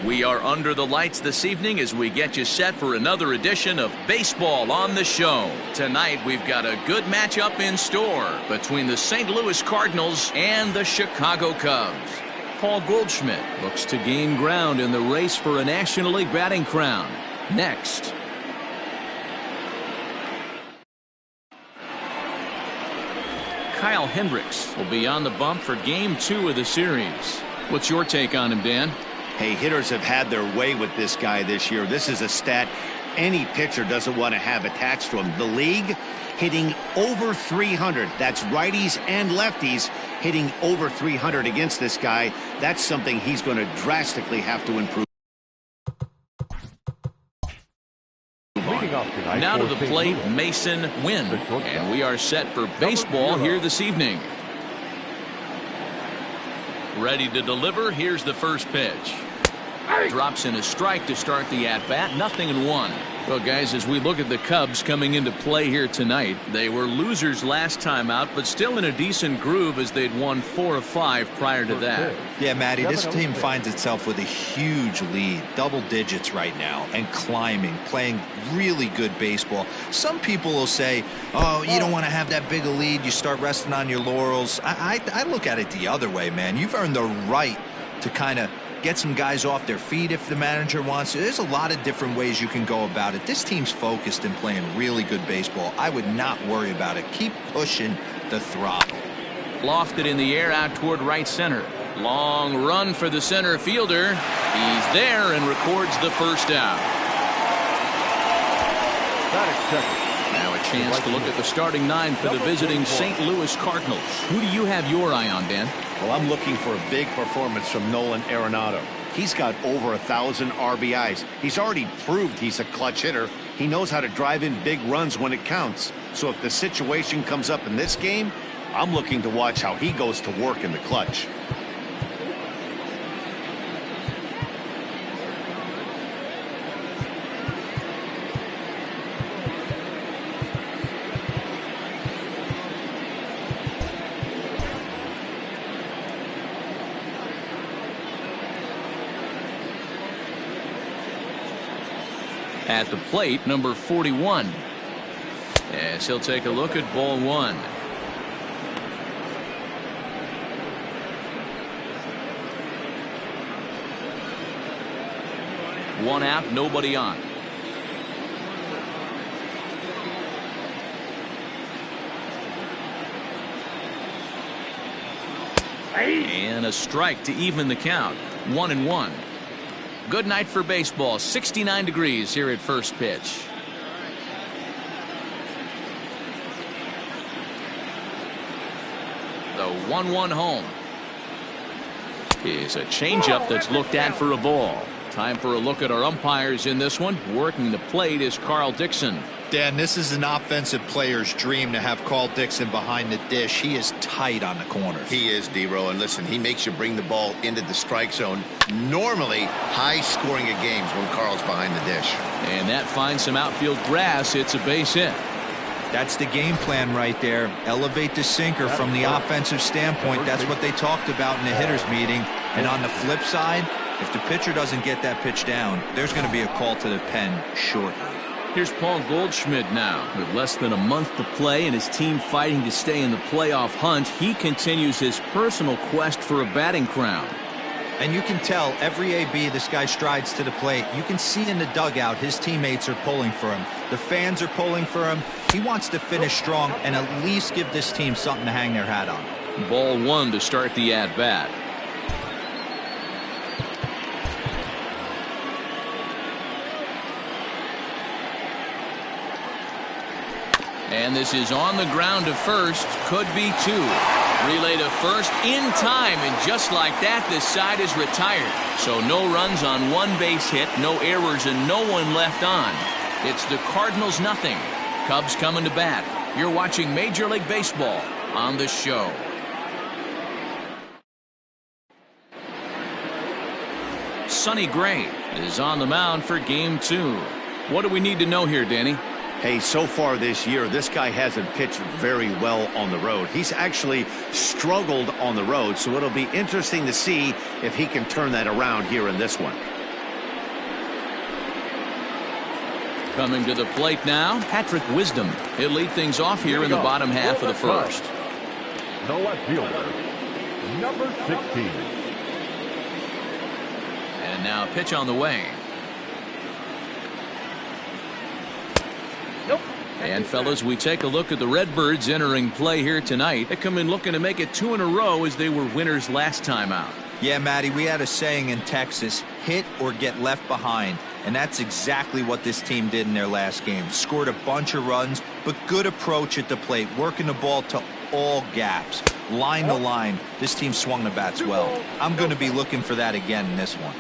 We are under the lights this evening as we get you set for another edition of Baseball on the Show. Tonight we've got a good matchup in store between the St. Louis Cardinals and the Chicago Cubs. Paul Goldschmidt looks to gain ground in the race for a National League batting crown. Next. Kyle Hendricks will be on the bump for Game 2 of the series. What's your take on him, Dan? Hey, hitters have had their way with this guy this year. This is a stat any pitcher doesn't want to have attached to him. The league hitting over 300. That's righties and lefties hitting over 300 against this guy. That's something he's going to drastically have to improve. Now to the plate, Mason Wynn. And we are set for baseball here this evening. Ready to deliver. Here's the first pitch. Drops in a strike to start the at-bat. 0-1. Well, guys, as we look at the Cubs coming into play here tonight, they were losers last time out, but still in a decent groove as they'd won 4 of 5 prior to that. Yeah, Matty, this team finds itself with a huge lead, double digits right now, and climbing, playing really good baseball. Some people will say, oh, you don't want to have that big a lead, you start resting on your laurels. I look at it the other way, man. You've earned the right to kind of get some guys off their feet if the manager wants to. There's a lot of different ways you can go about it. This team's focused and playing really good baseball. I would not worry about it. Keep pushing the throttle. Lofted in the air out toward right center. Long run for the center fielder. He's there and records the first out. Now a chance to look at the starting 9 for the visiting St. Louis Cardinals. Who do you have your eye on, Dan? Well, I'm looking for a big performance from Nolan Arenado. He's got over 1,000 RBIs. He's already proved he's a clutch hitter. He knows how to drive in big runs when it counts. So if the situation comes up in this game, I'm looking to watch how he goes to work in the clutch. At the plate, number 41. As he'll take a look at ball 1. One out, nobody on. And a strike to even the count. 1-1. Good night for baseball. 69 degrees here at first pitch. The 1-1 home is a changeup that's looked at for a ball. Time for a look at our umpires in this one. Working the plate is Carl Dixon. Dan, this is an offensive player's dream to have Carl Dixon behind the dish. He is tight on the corners. He is, D-Row, and listen, he makes you bring the ball into the strike zone. Normally, high scoring of games when Carl's behind the dish. And that finds some outfield grass. It's a base hit. That's the game plan right there. Elevate the sinker from the offensive standpoint. That's what they talked about in the hitters meeting. And on the flip side, if the pitcher doesn't get that pitch down, there's going to be a call to the pen shortly. Here's Paul Goldschmidt now. With less than a month to play and his team fighting to stay in the playoff hunt, he continues his personal quest for a batting crown. And you can tell every AB this guy strides to the plate. You can see in the dugout his teammates are pulling for him. The fans are pulling for him. He wants to finish strong and at least give this team something to hang their hat on. Ball 1 to start the at-bat. And this is on the ground to first. Could be 2. Relay to first in time, and just like that, this side is retired. So no runs on one base hit, no errors, and no one left on. It's the Cardinals 0. Cubs coming to bat. You're watching Major League Baseball on the Show. Sonny Gray is on the mound for Game 2. What do we need to know here, Danny? Hey, so far this year, this guy hasn't pitched very well on the road. He's actually struggled on the road, so it'll be interesting to see if he can turn that around here in this one. Coming to the plate now, Patrick Wisdom. He'll lead things off here in the bottom half of the first. The left fielder, number 16. And now a pitch on the way. And fellas, we take a look at the Redbirds entering play here tonight. They come in looking to make it 2 in a row as they were winners last time out. Yeah, Matty, we had a saying in Texas, hit or get left behind. And that's exactly what this team did in their last game. Scored a bunch of runs, but good approach at the plate, working the ball to all gaps. Line to line, this team swung the bats well. I'm going to be looking for that again in this one.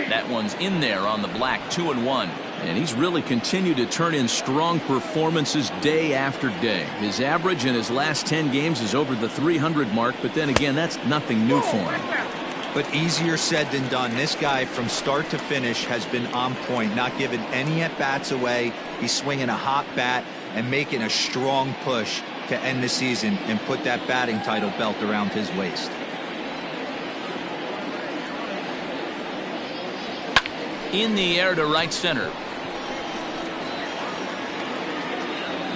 That one's in there on the black, 2-1. And he's really continued to turn in strong performances day after day. His average in his last 10 games is over the 300 mark, but then again, that's nothing new for him. But easier said than done. This guy from start to finish has been on point, not giving any at-bats away. He's swinging a hot bat and making a strong push to end the season and put that batting title belt around his waist. In the air to right center.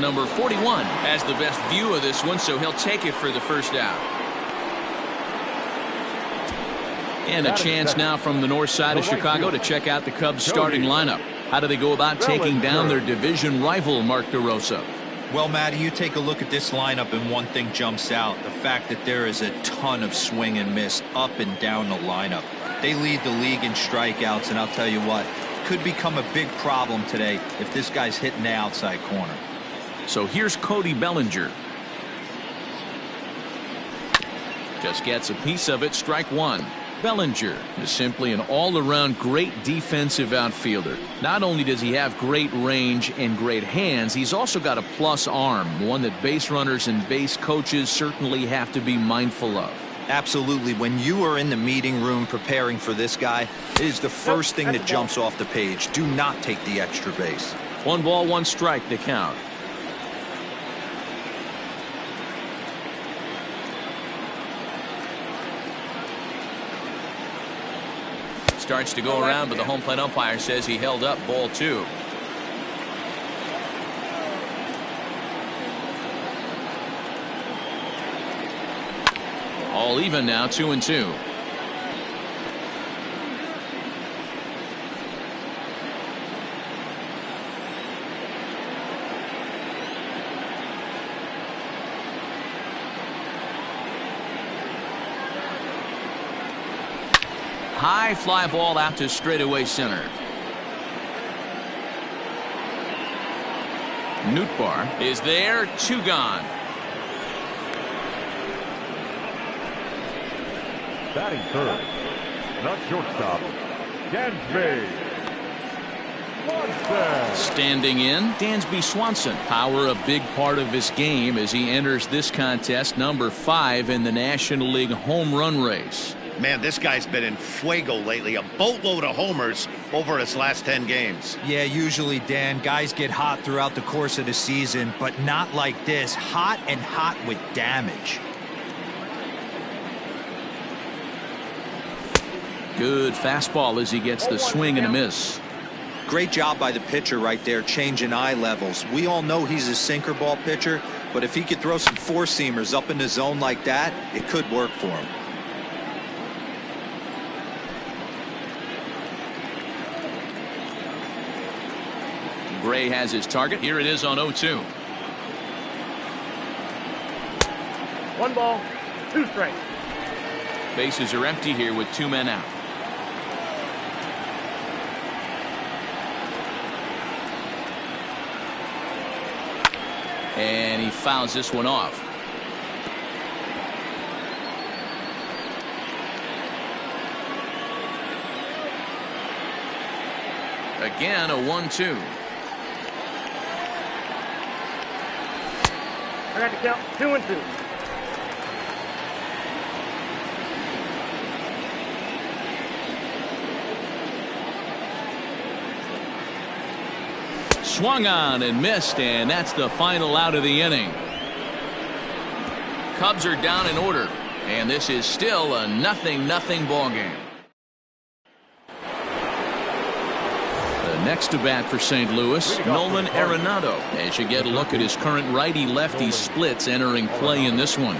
Number 41 has the best view of this one, so he'll take it for the first out. And a chance now from the north side of Chicago to check out the Cubs starting lineup. How do they go about taking down their division rival, Mark DeRosa? Well, Matty, you take a look at this lineup and one thing jumps out. The fact that there is a ton of swing and miss up and down the lineup. They lead the league in strikeouts, and I'll tell you what, could become a big problem today if this guy's hitting the outside corner. So here's Cody Bellinger. Just gets a piece of it, strike one. Bellinger is simply an all-around great defensive outfielder. Not only does he have great range and great hands, he's also got a plus arm, one that base runners and base coaches certainly have to be mindful of. Absolutely. When you are in the meeting room preparing for this guy, it is the first thing that jumps off the page. Do not take the extra base. 1 ball, 1 strike to count. Starts to go around, but the home plate umpire says he held up, ball 2. All even now, 2-2. High fly ball out to straightaway center. Nootbaar is there, 2 gone. Batting third, the shortstop, Dansby Swanson. Standing in, Dansby Swanson. Power a big part of his game as he enters this contest, number 5 in the National League home run race. Man, this guy's been in fuego lately. A boatload of homers over his last 10 games. Yeah, usually, Dan, guys get hot throughout the course of the season, but not like this. Hot and hot with damage. Good fastball as he gets the swing and a miss. Great job by the pitcher right there, changing eye levels. We all know he's a sinker ball pitcher, but if he could throw some four-seamers up in the zone like that, it could work for him. Righ has his target. Here it is on 0-2. 1 ball, 2 strikes. Bases are empty here with 2 men out. And he fouls this one off. Again, a 1-2. I got to count 2-2. Swung on and missed, and that's the final out of the inning. Cubs are down in order, and this is still a 0-0 ball game. The next to bat for St. Louis, Nolan Arenado, as you get a look at his current righty-lefty splits entering play in this one.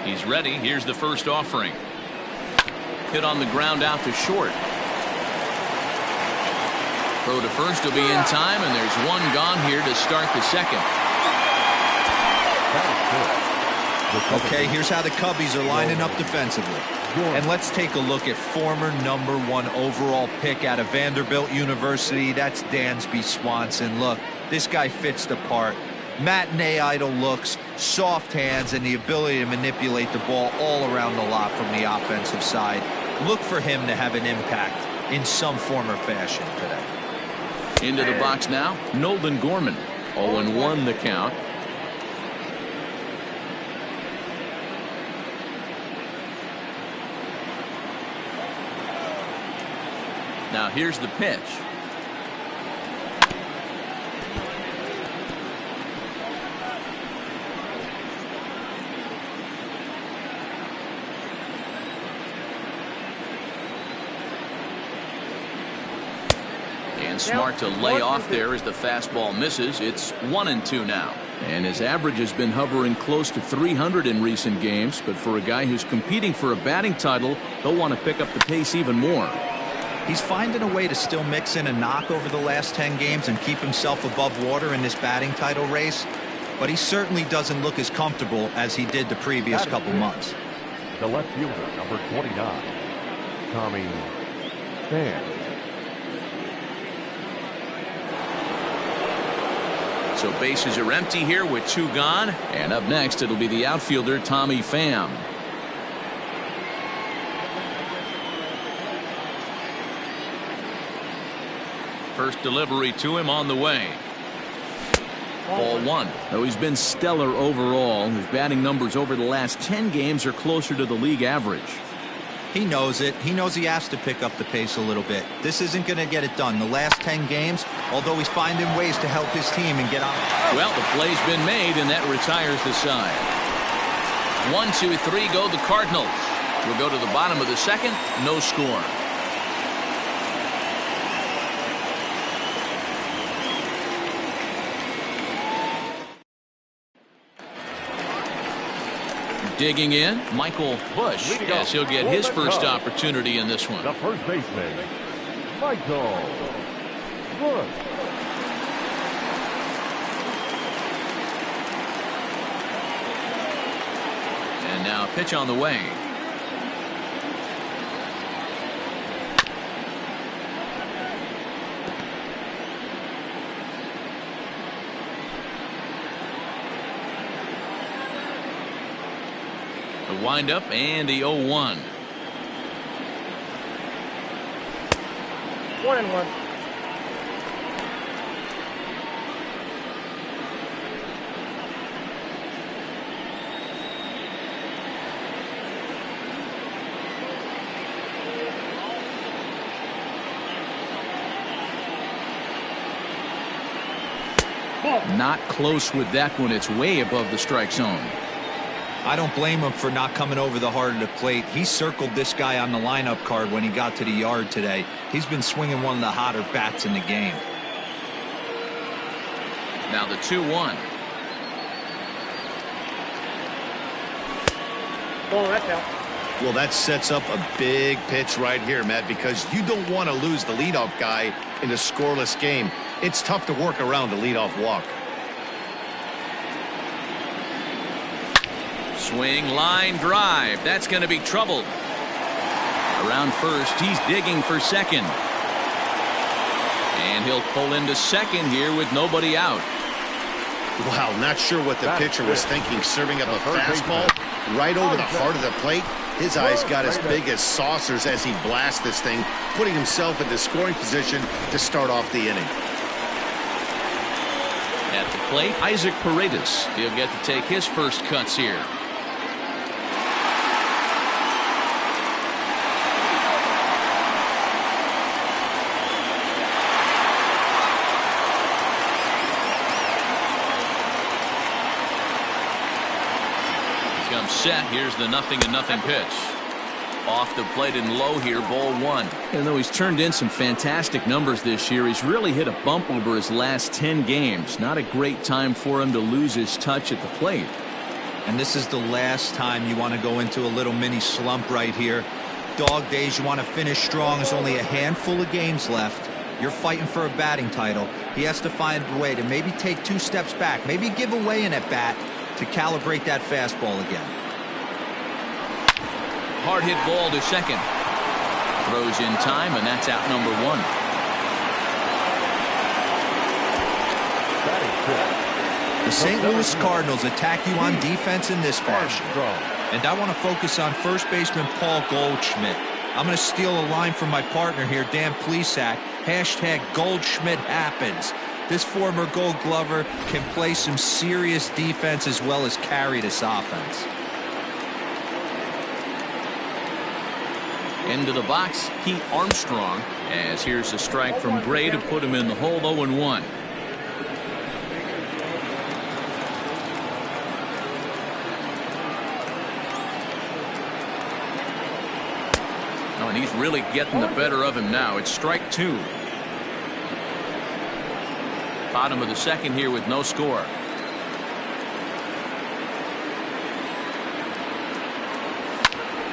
He's ready. Here's the first offering. Hit on the ground out to short. Throw to first will be in time, and there's one gone here to start the second. Okay, here's how the Cubbies are lining up defensively. And let's take a look at former #1 overall pick out of Vanderbilt University. That's Dansby Swanson. Look, this guy fits the part. Matinee idol looks, soft hands, and the ability to manipulate the ball all around the lot from the offensive side. Look for him to have an impact in some form or fashion today. Into the box now, Nolan Gorman. 0-1 the count. Now here's the pitch. Smart to lay off there as the fastball misses. It's 1-2 now. And his average has been hovering close to 300 in recent games, but for a guy who's competing for a batting title, he'll want to pick up the pace even more. He's finding a way to still mix in a knock over the last 10 games and keep himself above water in this batting title race, but he certainly doesn't look as comfortable as he did the previous couple months. The left fielder, number 29, Tommy Pham. So bases are empty here with 2 gone. And up next, it'll be the outfielder, Tommy Pham. First delivery to him on the way. Ball 1. Though he's been stellar overall, his batting numbers over the last 10 games are closer to the league average. He knows it. He knows he has to pick up the pace a little bit. This isn't going to get it done. The last 10 games, although he's finding ways to help his team and get on. Well, the play's been made, and that retires the side. 1, 2, 3 go the Cardinals. We'll go to the bottom of the second. No score. Digging in, Michael Bush. Yes, he'll get his first opportunity in this one. The first baseman, Michael Bush. And now pitch on the way. The windup and the 0-1. 1-1. Not close with that one. It's way above the strike zone. I don't blame him for not coming over the heart of the plate. He circled this guy on the lineup card when he got to the yard today. He's been swinging one of the hotter bats in the game. Now the 2-1. Ball, that's out. Well, that sets up a big pitch right here, Matt, because you don't want to lose the leadoff guy in a scoreless game. It's tough to work around a leadoff walk. Swing, line, drive. That's going to be trouble. Around first, he's digging for second. And he'll pull into second here with nobody out. Wow, not sure what the pitcher was thinking, serving up a fastball right over the heart of the plate. His eyes got as big as saucers as he blasts this thing, putting himself into scoring position to start off the inning. At the plate, Isaac Paredes. He'll get to take his first cuts here. set. Here's the 0-0 pitch. Off the plate and low here, ball one. And though he's turned in some fantastic numbers this year, he's really hit a bump over his last 10 games. Not a great time for him to lose his touch at the plate. And this is the last time you want to go into a little mini slump right here. Dog days, you want to finish strong. There's only a handful of games left. You're fighting for a batting title. He has to find a way to maybe take 2 steps back, maybe give away an at-bat to calibrate that fastball again. Hard hit ball to second. Throws in time, and that's out number 1. The St. Louis Cardinals attack you on defense in this fashion. And I want to focus on first baseman Paul Goldschmidt. I'm going to steal a line from my partner here, Dan Plesac. Hashtag Goldschmidt happens. This former Gold Glover can play some serious defense as well as carry this offense. Into the box, Pete Armstrong, as here's a strike from Gray to put him in the hole. 0-1. Oh, and he's really getting the better of him now. It's strike 2. Bottom of the second here with no score.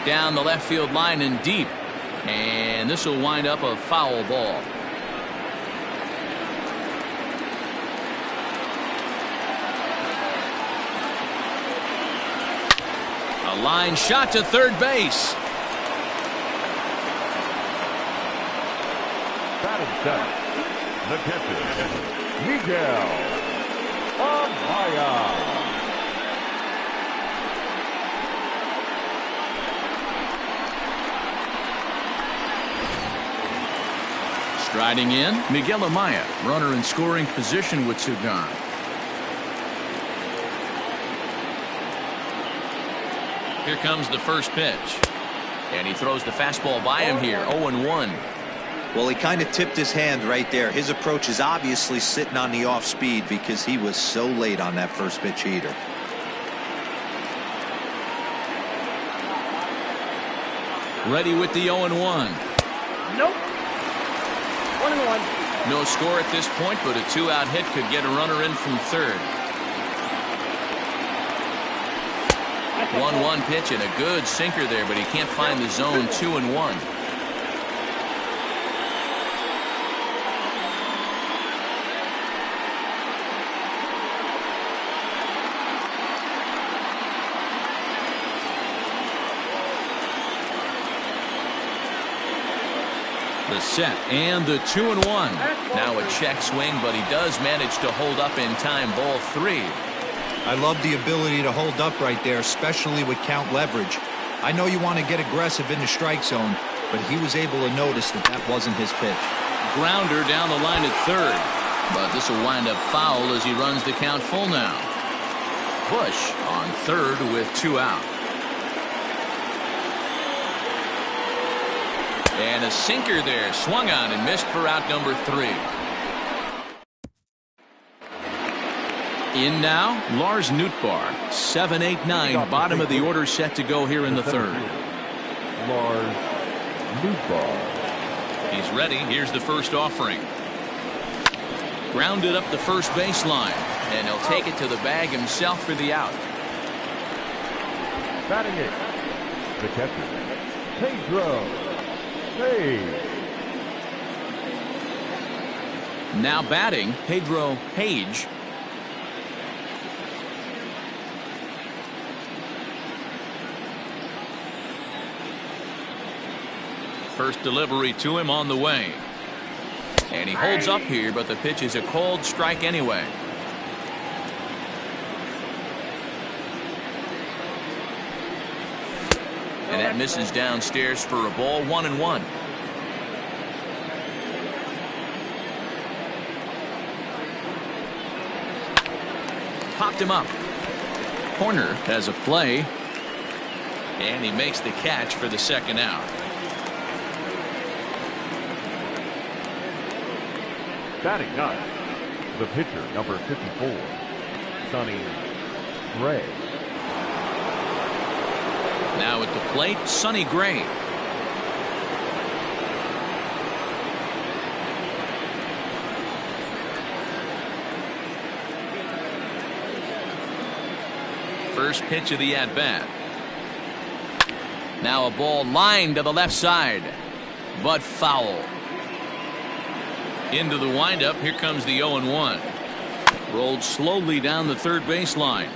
Down the left field line and deep, and this will wind up a foul ball. A line shot to third base. Batting center, the catcher, Miguel Amaya. Striding in, Miguel Amaya, runner in scoring position with 2 gone. Here comes the first pitch, and he throws the fastball by him here. 0-1. Well, he kind of tipped his hand right there. His approach is obviously sitting on the off speed because he was so late on that first pitch heater. Ready with the 0-1. Nope. 1-1. No score at this point, but a 2-out hit could get a runner in from third. 1-1 pitch and a good sinker there, but he can't find the zone. 2-1. The set and the 2-1. Now a check swing, but he does manage to hold up in time. Ball 3. I love the ability to hold up right there, especially with count leverage. I know you want to get aggressive in the strike zone, but he was able to notice that that wasn't his pitch. Grounder down the line at third, but this will wind up foul as he runs the count full now. Bush on third with 2 out. And a sinker there, swung on and missed for out number 3. In now, Lars Nootbaar, 7-8-9, bottom of the order set to go here in the third. Lars Nootbaar. He's ready. Here's the first offering. Grounded up the first baseline, and he'll take it to the bag himself for the out. Batting it, the catcher, Pedro Page. Now batting, Pedro Page. First delivery to him on the way. And he holds up here, but the pitch is a cold strike anyway. And that misses downstairs for a ball. 1-1. Popped him up. Corner has a play. And he makes the catch for the second out. Batting ninth, the pitcher, number 54, Sonny Gray. Now at the plate, Sonny Gray. First pitch of the at-bat. Now a ball lined to the left side, but foul. Into the windup. Here comes the 0-1. Rolled slowly down the third baseline.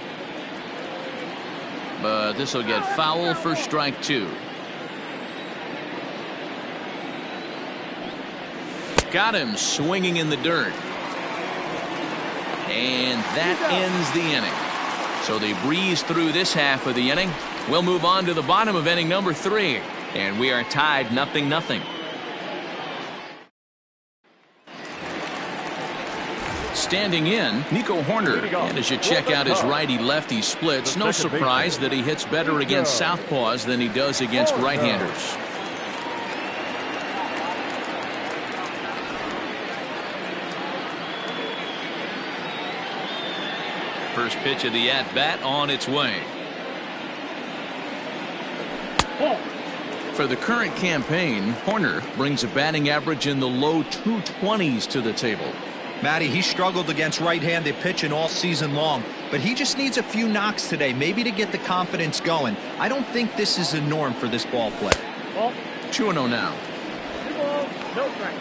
But this will get foul for strike 2. Got him swinging in the dirt. And that ends the inning. So they breeze through this half of the inning. We'll move on to the bottom of inning number 3. And we are tied 0-0. Standing in, Nico Hoerner. And as you check out his righty-lefty splits, no surprise that he hits better against southpaws than he does against right-handers. First pitch of the at-bat on its way. For the current campaign, Hoerner brings a batting average in the low 220s to the table. Matty, he struggled against right-handed pitching all season long, but he just needs a few knocks today, maybe to get the confidence going. I don't think this is a norm for this ball player. 2-0 now. 2 balls, no strikes.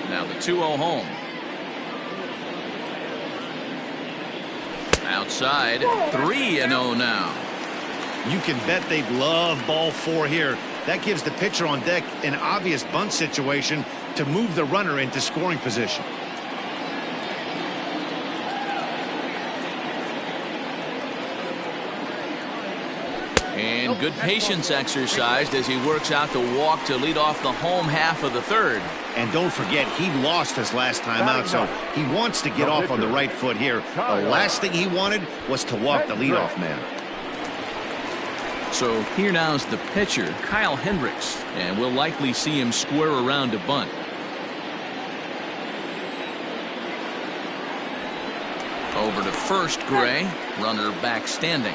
Now the 2-0 home. Outside, 3-0 now. You can bet they'd love ball 4 here. That gives the pitcher on deck an obvious bunt situation to move the runner into scoring position. And good patience exercised as he works out the walk to lead off the home half of the third. And don't forget, he lost his last time out, so he wants to get off on the right foot here. The last thing he wanted was to walk the leadoff man. So here now's the pitcher, Kyle Hendricks, and we'll likely see him square around to bunt. Over to first, Gray. Runner back standing.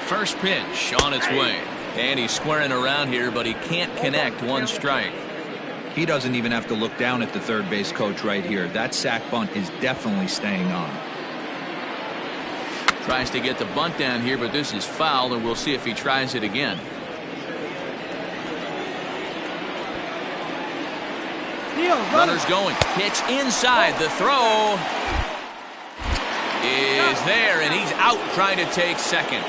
First pitch on its way. And he's squaring around here, but he can't connect. 1 strike. He doesn't even have to look down at the third base coach right here. That sac bunt is definitely staying on. Tries to get the bunt down here, but this is foul, and we'll see if he tries it again. Runner's going. Pitch inside. The throw is there, and he's out trying to take second.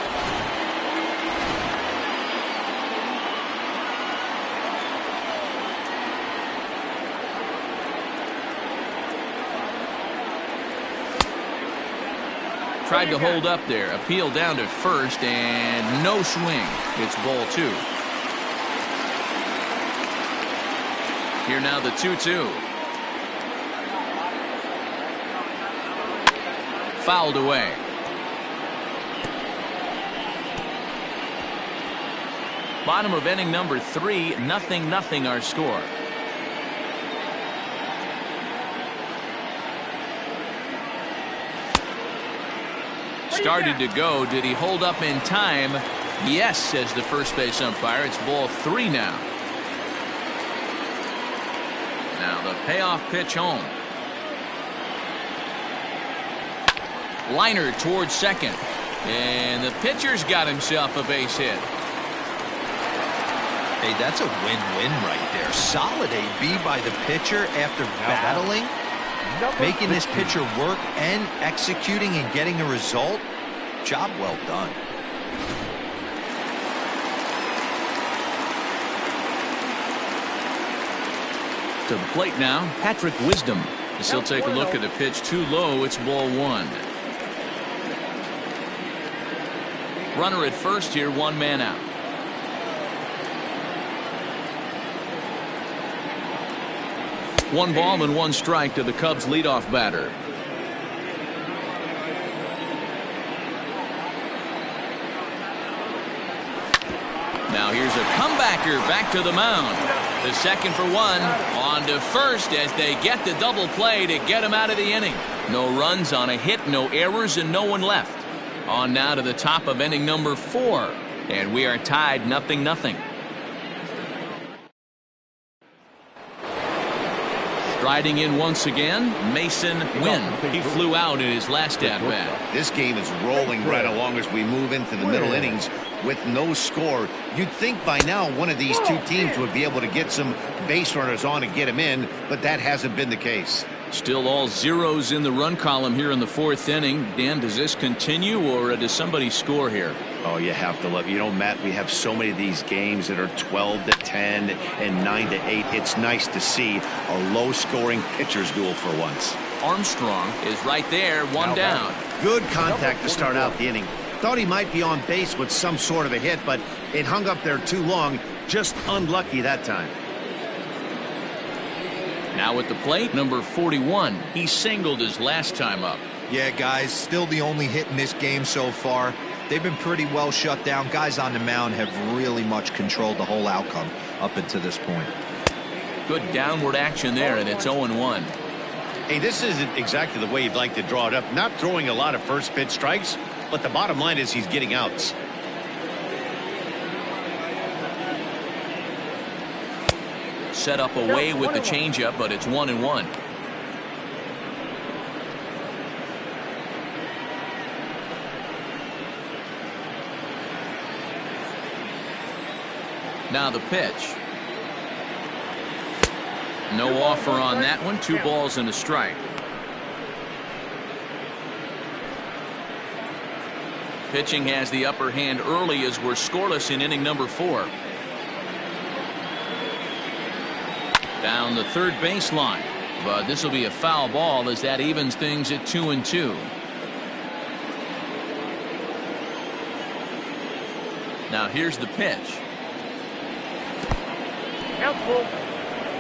Tried to hold up there. Appeal down to first, and no swing. It's ball 2. Here now the 2-2. Fouled away. Bottom of inning number 3, 0-0 our score. Started to go. Did he hold up in time? Yes, says the first base umpire. It's ball 3 now. Now the payoff pitch home. Liner towards second. And the pitcher's got himself a base hit. Hey, that's a win-win right there. Solid AB by the pitcher after battling, making this pitcher work and executing and getting a result. Job well done. To the plate now, Patrick Wisdom. As he'll take a look at the pitch too low. It's ball 1. Runner at first here, 1 man out. One ball and 1 strike to the Cubs leadoff batter. Now here's a comebacker back to the mound. The second for one. On to first as they get the double play to get him out of the inning. No runs on a hit, no errors, and no one left. On now to the top of inning number 4. And we are tied 0-0. Striding in once again, Mason Wynn. He flew out in his last at-bat. This game is rolling right along as we move into the middle innings with no score. You'd think by now one of these two teams would be able to get some base runners on and get them in, but that hasn't been the case. Still all zeros in the run column here in the 4th inning. Dan, does this continue or does somebody score here? Oh, you have to love, Matt, we have so many of these games that are 12-10 and 9-8. It's nice to see a low-scoring pitcher's duel for once. Armstrong is right there, one down. Good contact to start out the inning. Thought he might be on base with some sort of a hit, but it hung up there too long. Just unlucky that time. Now at the plate, number 41. He singled his last time up. Yeah, guys, still the only hit in this game so far. They've been pretty well shut down. Guys on the mound have really much controlled the whole outcome up until this point. Good downward action there, and it's 0-1. Hey, this isn't exactly the way you'd like to draw it up. Not throwing a lot of first pitch strikes, but the bottom line is he's getting outs. Set up away with the changeup, but it's 1-1. Now the pitch. No offer on that one. 2 balls and a strike. Pitching has the upper hand early as we're scoreless in inning number 4. Down the third baseline, but this will be a foul ball as that evens things at 2-2. Now here's the pitch.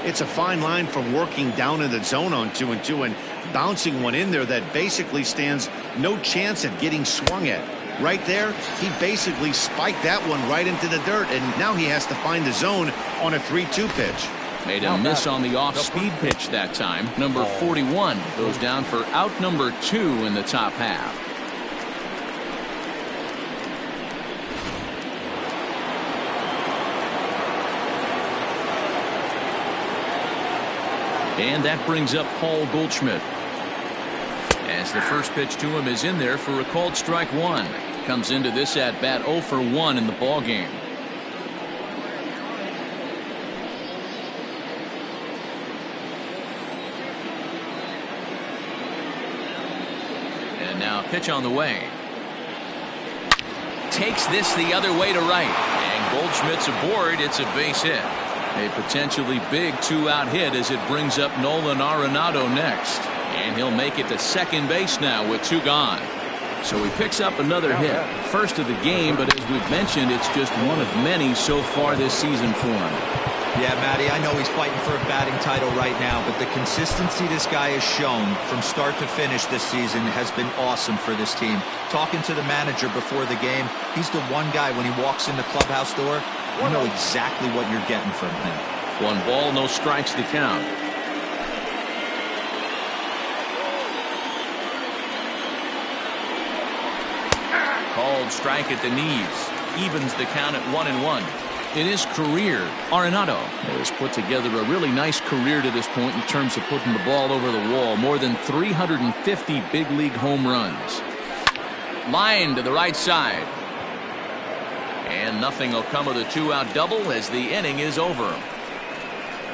It's a fine line from working down in the zone on 2-2 and bouncing one in there that basically stands no chance at getting swung at. Right there, he basically spiked that one right into the dirt, and now he has to find the zone on a 3-2 pitch. Made a miss on the off-speed pitch that time. Number 41 goes down for out number 2 in the top half. And that brings up Paul Goldschmidt. As the first pitch to him is in there for a called strike 1. Comes into this at-bat 0 for 1 in the ball game. And now pitch on the way. Takes this the other way to right. And Goldschmidt's aboard. It's a base hit. A potentially big 2-out hit as it brings up Nolan Arenado next. And he'll make it to second base now with 2 gone. So he picks up another hit. First of the game, but as we've mentioned, it's just one of many so far this season for him. Yeah, Matty, I know he's fighting for a batting title right now, but the consistency this guy has shown from start to finish this season has been awesome for this team. Talking to the manager before the game, he's the one guy when he walks in the clubhouse door, you know exactly what you're getting from him. 1 ball, no strikes to count. Called strike at the knees. Evens the count at 1-1. In his career, Arenado has put together a really nice career to this point in terms of putting the ball over the wall. More than 350 big league home runs. Line to the right side. And nothing will come of the 2-out double as the inning is over.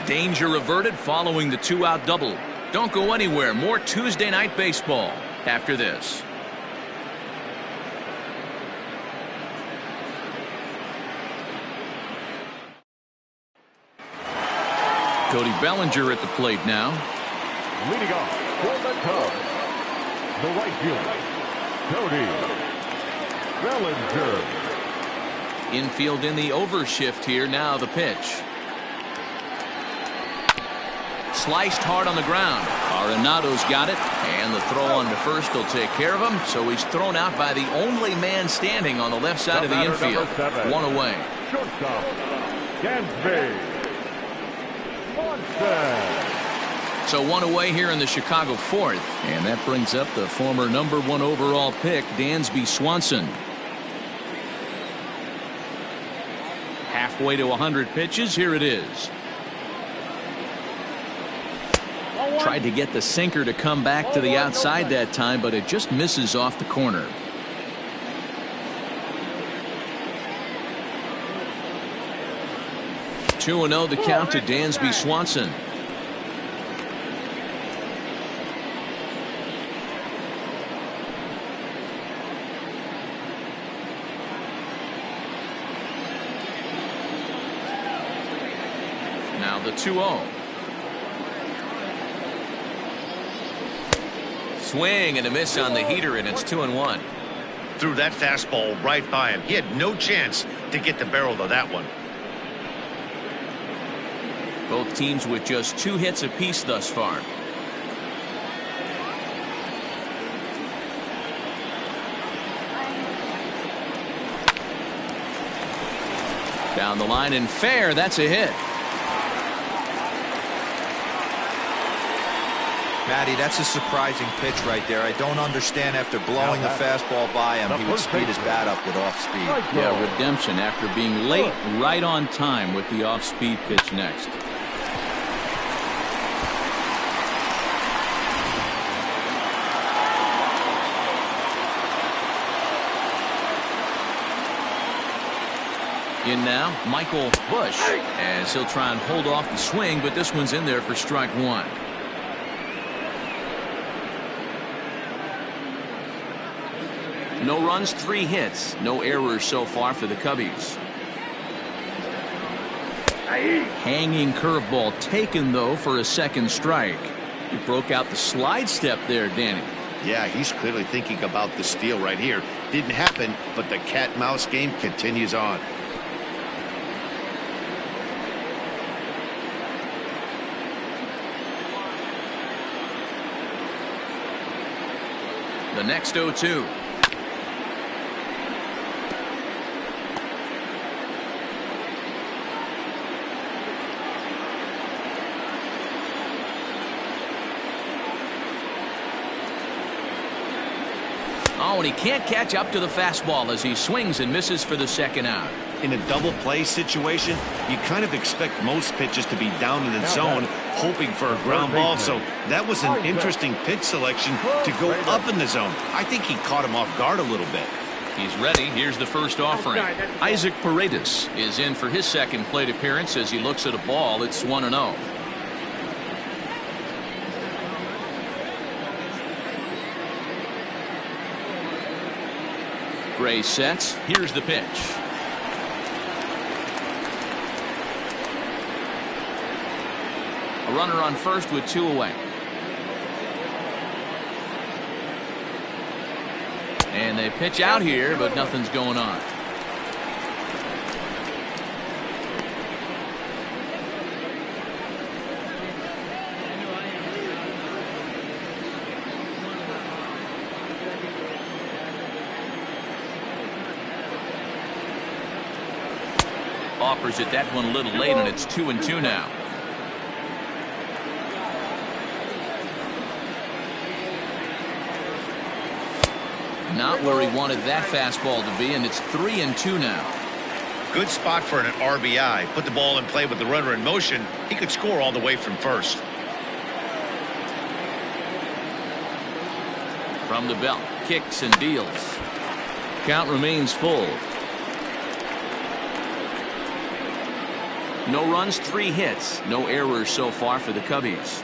Danger averted following the 2-out double. Don't go anywhere. More Tuesday night baseball after this. Cody Bellinger at the plate now. Leading off for the Cubs, the right fielder, Cody Bellinger. Infield in the overshift here. Now the pitch. Sliced hard on the ground. Arenado's got it, and the throw on to first will take care of him. So he's thrown out by the only man standing on the left side of the infield. 1 away. shortstop, Dansby Swanson. So one away here in the Chicago fourth. And that brings up the former #1 overall pick, Dansby Swanson. Halfway to 100 pitches. Here it is. Tried to get the sinker to come back to the outside that time, but it just misses off the corner. Two 2-0 the count to Dansby Swanson. Now the 2-0. Swing and a miss on the heater, and it's 2-1. Threw that fastball right by him. He had no chance to get the barrel of that one. Both teams with just 2 hits apiece thus far. Down the line and fair. That's a hit. Matty, that's a surprising pitch right there. I don't understand after blowing the fastball by him, he would speed his bat up with off speed. Yeah, redemption after being late right on time with the off-speed pitch next. In now, Michael Busch, as he'll try and hold off the swing, but this one's in there for strike 1. No runs, 3 hits, no errors so far for the Cubbies. Hanging curveball taken, though, for a second strike. He broke out the slide step there, Danny. Yeah, he's clearly thinking about the steal right here. Didn't happen, but the cat-mouse game continues on. The next 0-2. Oh, and he can't catch up to the fastball as he swings and misses for the second out. In a double play situation, you kind of expect most pitches to be down in the zone, hoping for a ground ball. So that was an interesting pitch selection to go up in the zone. I think he caught him off guard a little bit. He's ready. Here's the first offering. Isaac Paredes is in for his second plate appearance as he looks at a ball. It's 1-0. Gray sets. Here's the pitch. A runner on first with 2 away. And they pitch out here, but nothing's going on. Offers it that one a little late, and it's 2-2 now. Not where he wanted that fastball to be, and it's 3-2 now. Good spot for an RBI. Put the ball in play with the runner in motion. He could score all the way from first. From the belt, kicks and deals. Count remains full. No runs, 3 hits, no errors so far for the Cubbies.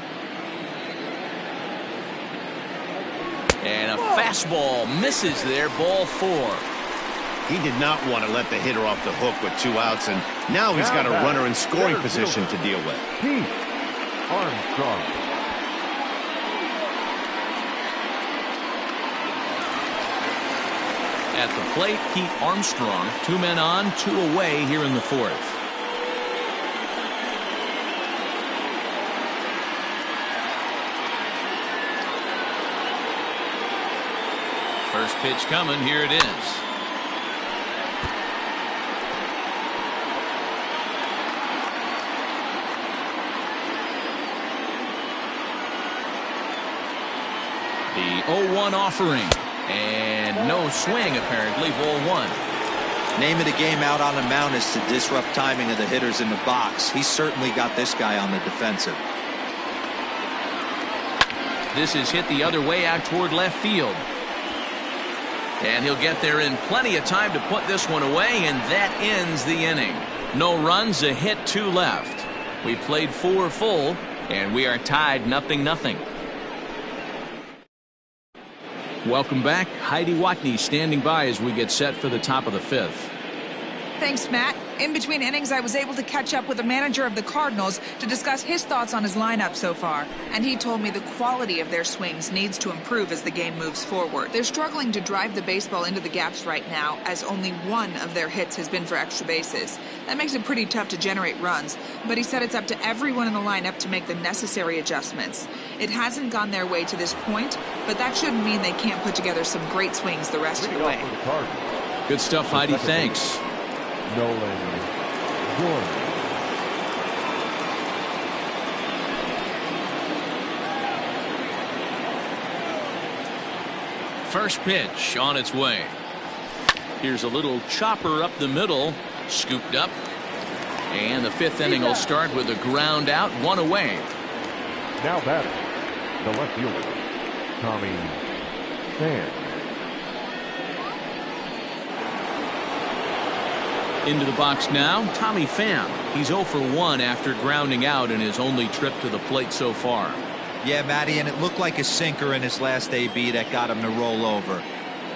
And a fastball misses there, ball 4. He did not want to let the hitter off the hook with 2 outs, and now he's got a runner in scoring position to deal with. Pete Armstrong. At the plate, Pete Armstrong. 2 men on, 2 away here in the 4th. First pitch coming. Here it is. The 0-1 offering. And no swing, apparently, ball one. Name of the game out on the mound is to disrupt timing of the hitters in the box. He's certainly got this guy on the defensive. This is hit the other way out toward left field. And he'll get there in plenty of time to put this one away, and that ends the inning. No runs, a hit, 2 left. We played 4 full, and we are tied 0-0. Welcome back. Heidi Watney standing by as we get set for the top of the 5th. Thanks, Matt. In between innings, I was able to catch up with the manager of the Cardinals to discuss his thoughts on his lineup so far. And he told me the quality of their swings needs to improve as the game moves forward. They're struggling to drive the baseball into the gaps right now, as only 1 of their hits has been for extra bases. That makes it pretty tough to generate runs, but he said it's up to everyone in the lineup to make the necessary adjustments. It hasn't gone their way to this point, but that shouldn't mean they can't put together some great swings the rest of the way. Good stuff, Heidi. Thanks. Nolan Gorman. First pitch on its way. Here's a little chopper up the middle, scooped up. And the 5th inning will start with a ground out, 1 away. Now batting, the left fielder, Tommy Pham. Into the box now, Tommy Pham. He's 0 for 1 after grounding out in his only trip to the plate so far. Yeah, Matty, and it looked like a sinker in his last AB that got him to roll over.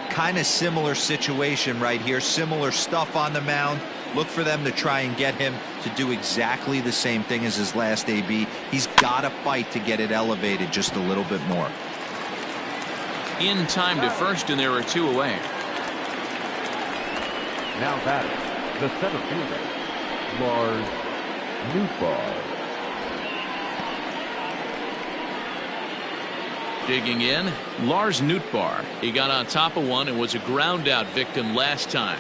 Kind of similar situation right here. Similar stuff on the mound. Look for them to try and get him to do exactly the same thing as his last AB. He's got to fight to get it elevated just a little bit more. In time to first, and there are 2 away. Now batting, the center fielder, Lars Nootbaar. Digging in, Lars Nootbaar. He got on top of one and was a ground out victim last time.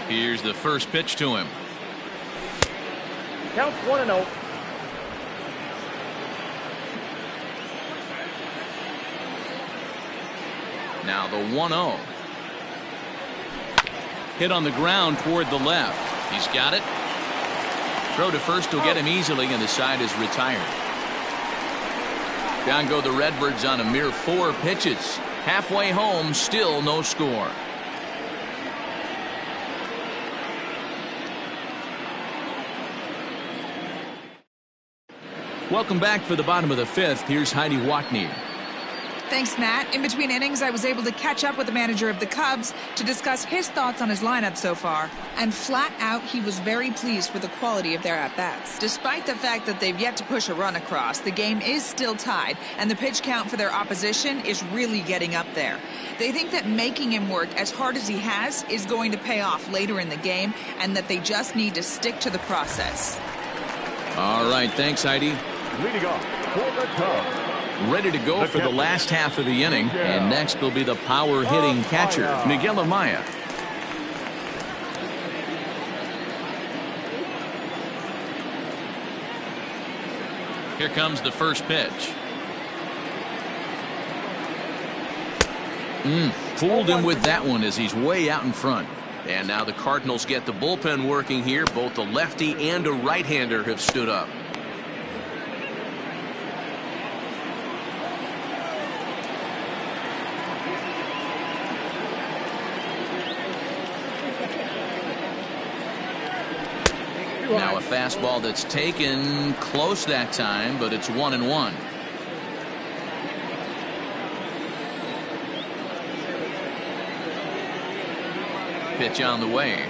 Here's the first pitch to him. Counts 1-0. Now the 1-0. Hit on the ground toward the left. He's got it. Throw to first will get him easily, and the side is retired. Down go the Redbirds on a mere 4 pitches. Halfway home, still no score. Welcome back for the bottom of the 5th. Here's Heidi Watney. Thanks, Matt. In between innings, I was able to catch up with the manager of the Cubs to discuss his thoughts on his lineup so far. And flat out, he was very pleased with the quality of their at-bats. Despite the fact that they've yet to push a run across, the game is still tied, and the pitch count for their opposition is really getting up there. They think that making him work as hard as he has is going to pay off later in the game, and that they just need to stick to the process. All right, thanks, Heidi. Leading off for the Cubs. Ready to go for the last half of the inning. And next will be the power-hitting catcher, Miguel Amaya. Here comes the first pitch. Fooled him with that one as he's way out in front. And now the Cardinals get the bullpen working here. Both a lefty and a right-hander have stood up. Now a fastball that's taken close that time, but it's 1-1. Pitch on the way.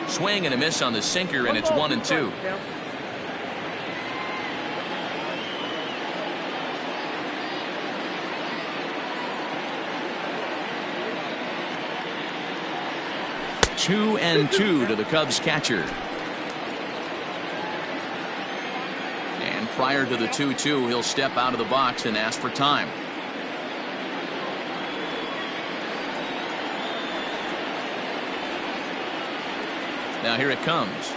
Swing and a miss on the sinker, and it's 1-2. Two and 2 to the Cubs catcher. prior to the 2-2, he'll step out of the box and ask for time. Now here it comes.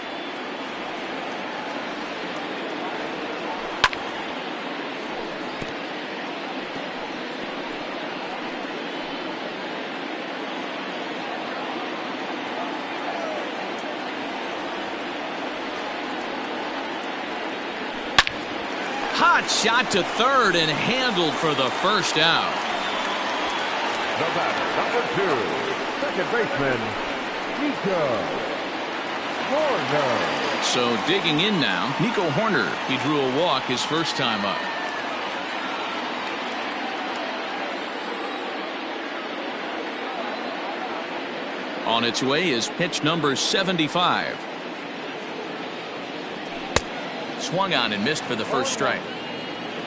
Hot shot to third and handled for the first out. The batter, number 2, second baseman, Nico. So digging in now, Nico Horner. He drew a walk his first time up. On its way is pitch number 75. Swung on and missed for the first strike.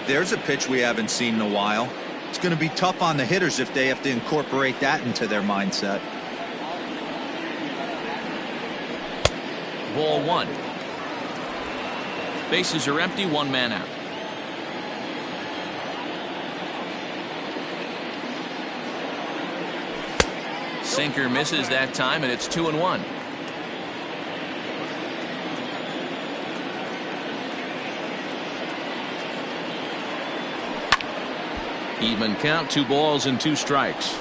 There's a pitch we haven't seen in a while. It's going to be tough on the hitters if they have to incorporate that into their mindset. Ball 1. Bases are empty, 1 man out. Sinker misses that time, and it's 2-1. Even count, 2 balls and 2 strikes.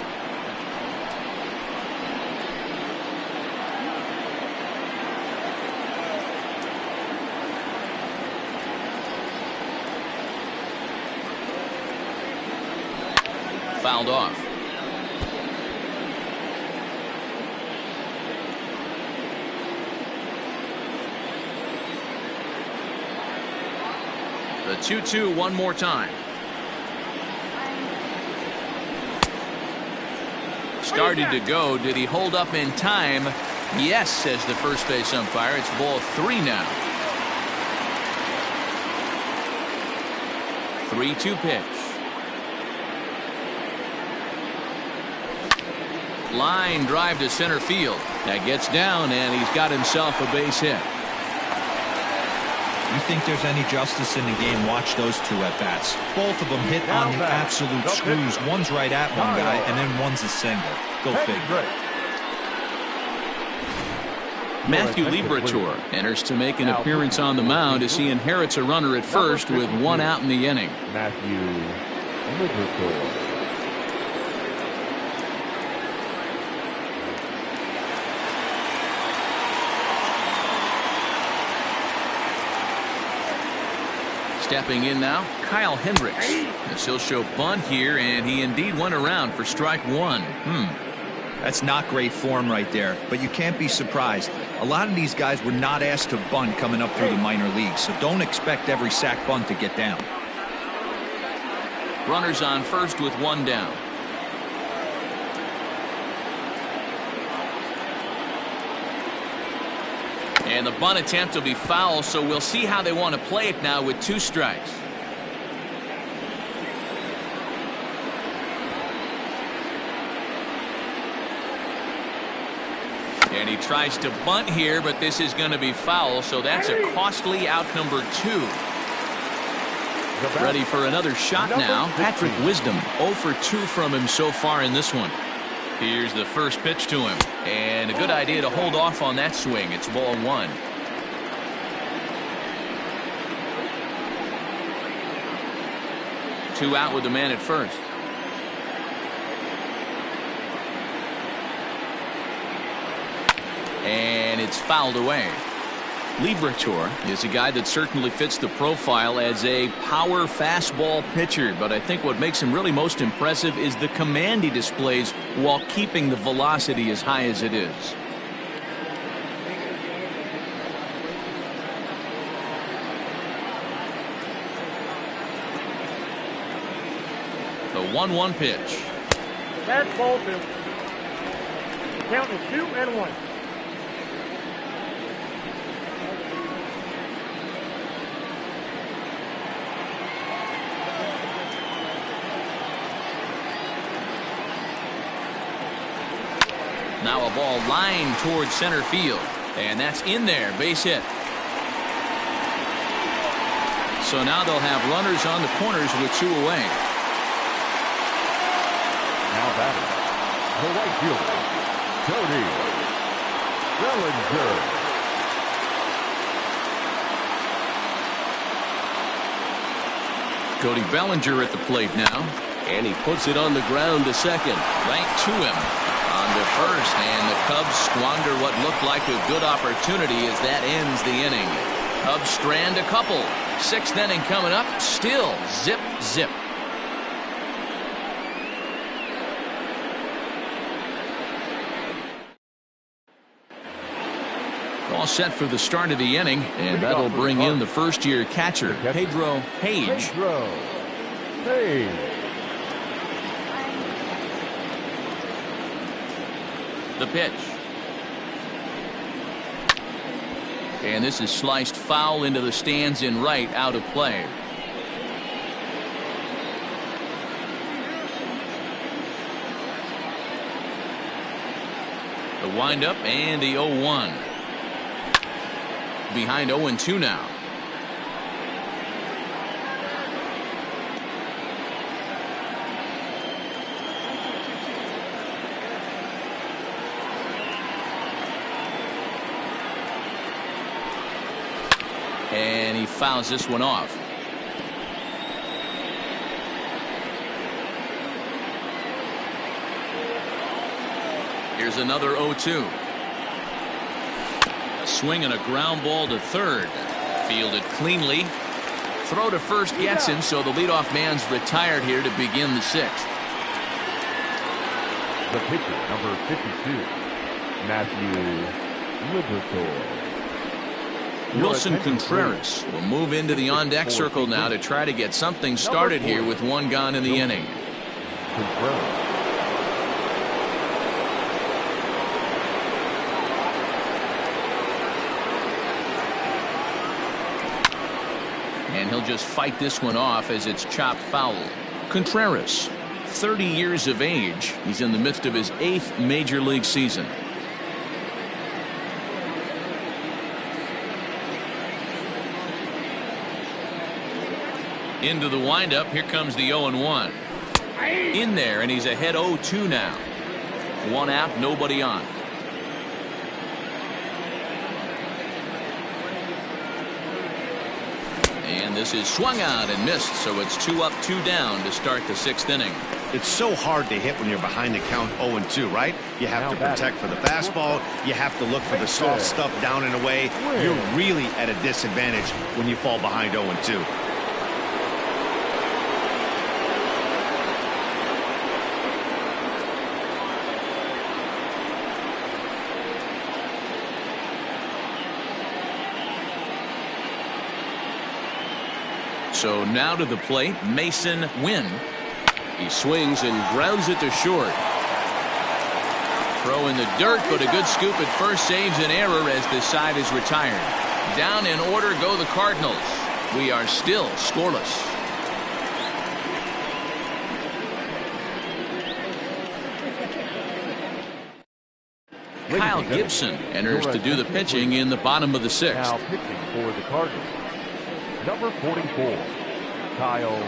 Fouled off. The 2-2 one more time. Started to go. Did he hold up in time? Yes, says the first base umpire. It's ball 3 now. 3-2 pitch. Line drive to center field. That gets down, and he's got himself a base hit. You think there's any justice in the game? Watch those 2 at-bats. Both of them hit on the absolute screws. One's right at one guy, and then one's a single. Go figure. Matthew Liberatore enters to make an appearance on the mound as he inherits a runner at first with 1 out in the inning. Matthew Liberatore. Stepping in now, Kyle Hendricks. As he'll show bunt here, and he indeed went around for strike 1. That's not great form right there, but you can't be surprised. A lot of these guys were not asked to bunt coming up through the minor leagues, so don't expect every sack bunt to get down. Runners on first with 1 down. And the bunt attempt will be foul, so we'll see how they want to play it now with 2 strikes. And he tries to bunt here, but this is going to be foul, so that's a costly out number 2. Ready for another shot now. Patrick Wisdom, 0 for 2 from him so far in this one. Here's the first pitch to him, and a good idea to hold off on that swing. It's ball 1. Two out with the man at first. And it's fouled away. Liberatore is a guy that certainly fits the profile as a power fastball pitcher, but I think what makes him really most impressive is the command he displays while keeping the velocity as high as it is. The 1-1 pitch. That's ball 2. Count is 2-1. Now a ball lined towards center field, and that's in there. Base hit. So now they'll have runners on the corners with 2 away. Now batting, the right fielder, Cody Bellinger. Cody Bellinger at the plate now. And he puts it on the ground to second. Right to him on to first. And the Cubs squander what looked like a good opportunity as that ends the inning. Cubs strand a couple. 6th inning coming up. Still zip, zip. All set for the start of the inning, and that'll bring in the first-year catcher, Pedro Page. The pitch. And this is sliced foul into the stands in right, out of play. The windup and the 0-1. Behind 0-2 now. And he fouls this one off. Here's another 0-2. A swing and a ground ball to third. Fielded cleanly. Throw to first gets him, so the leadoff man's retired here to begin the 6th. The pitcher, number 52, Matthew Liberatore. Wilson Contreras will move into the on-deck circle now to try to get something started here with 1 gone in the inning. And he'll just fight this one off as it's chopped foul. Contreras, 30 years of age. He's in the midst of his 8th major league season. Into the windup. Here comes the 0-1. In there, and he's ahead 0-2 now. 1 out, nobody on. And this is swung out and missed, so it's 2 up, 2 down to start the 6th inning. It's so hard to hit when you're behind the count 0-2, right? You have to protect for the fastball. You have to look for the soft stuff down and away. You're really at a disadvantage when you fall behind 0-2. So now to the plate, Mason Wynn. He swings and grounds it to short. Throw in the dirt, but a good scoop at first saves an error as the side is retired. Down in order go the Cardinals. We are still scoreless. Kyle Gibson enters to do the pitching in the bottom of the 6th. Now pitching for the Cardinals, number 44, Kyle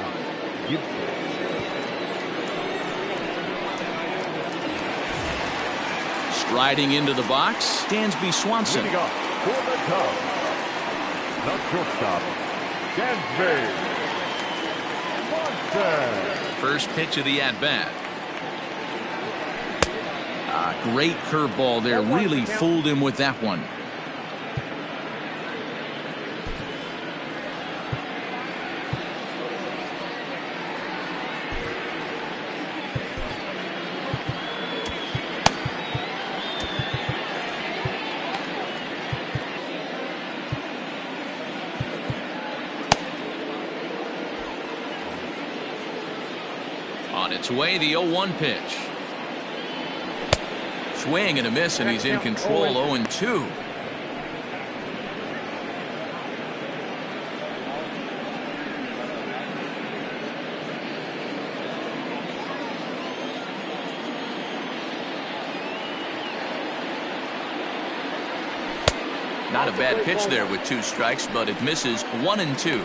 Gibson. Striding into the box, Dansby Swanson. Leading up for the Cubs, the shortstop, Dansby Swanson. First pitch of the at-bat. Great curveball there. Really fooled him with that one. On its way, the 0-1 pitch. Swing and a miss, and he's in control. 0-2. Not a bad pitch there with 2 strikes, but it misses. 1-2.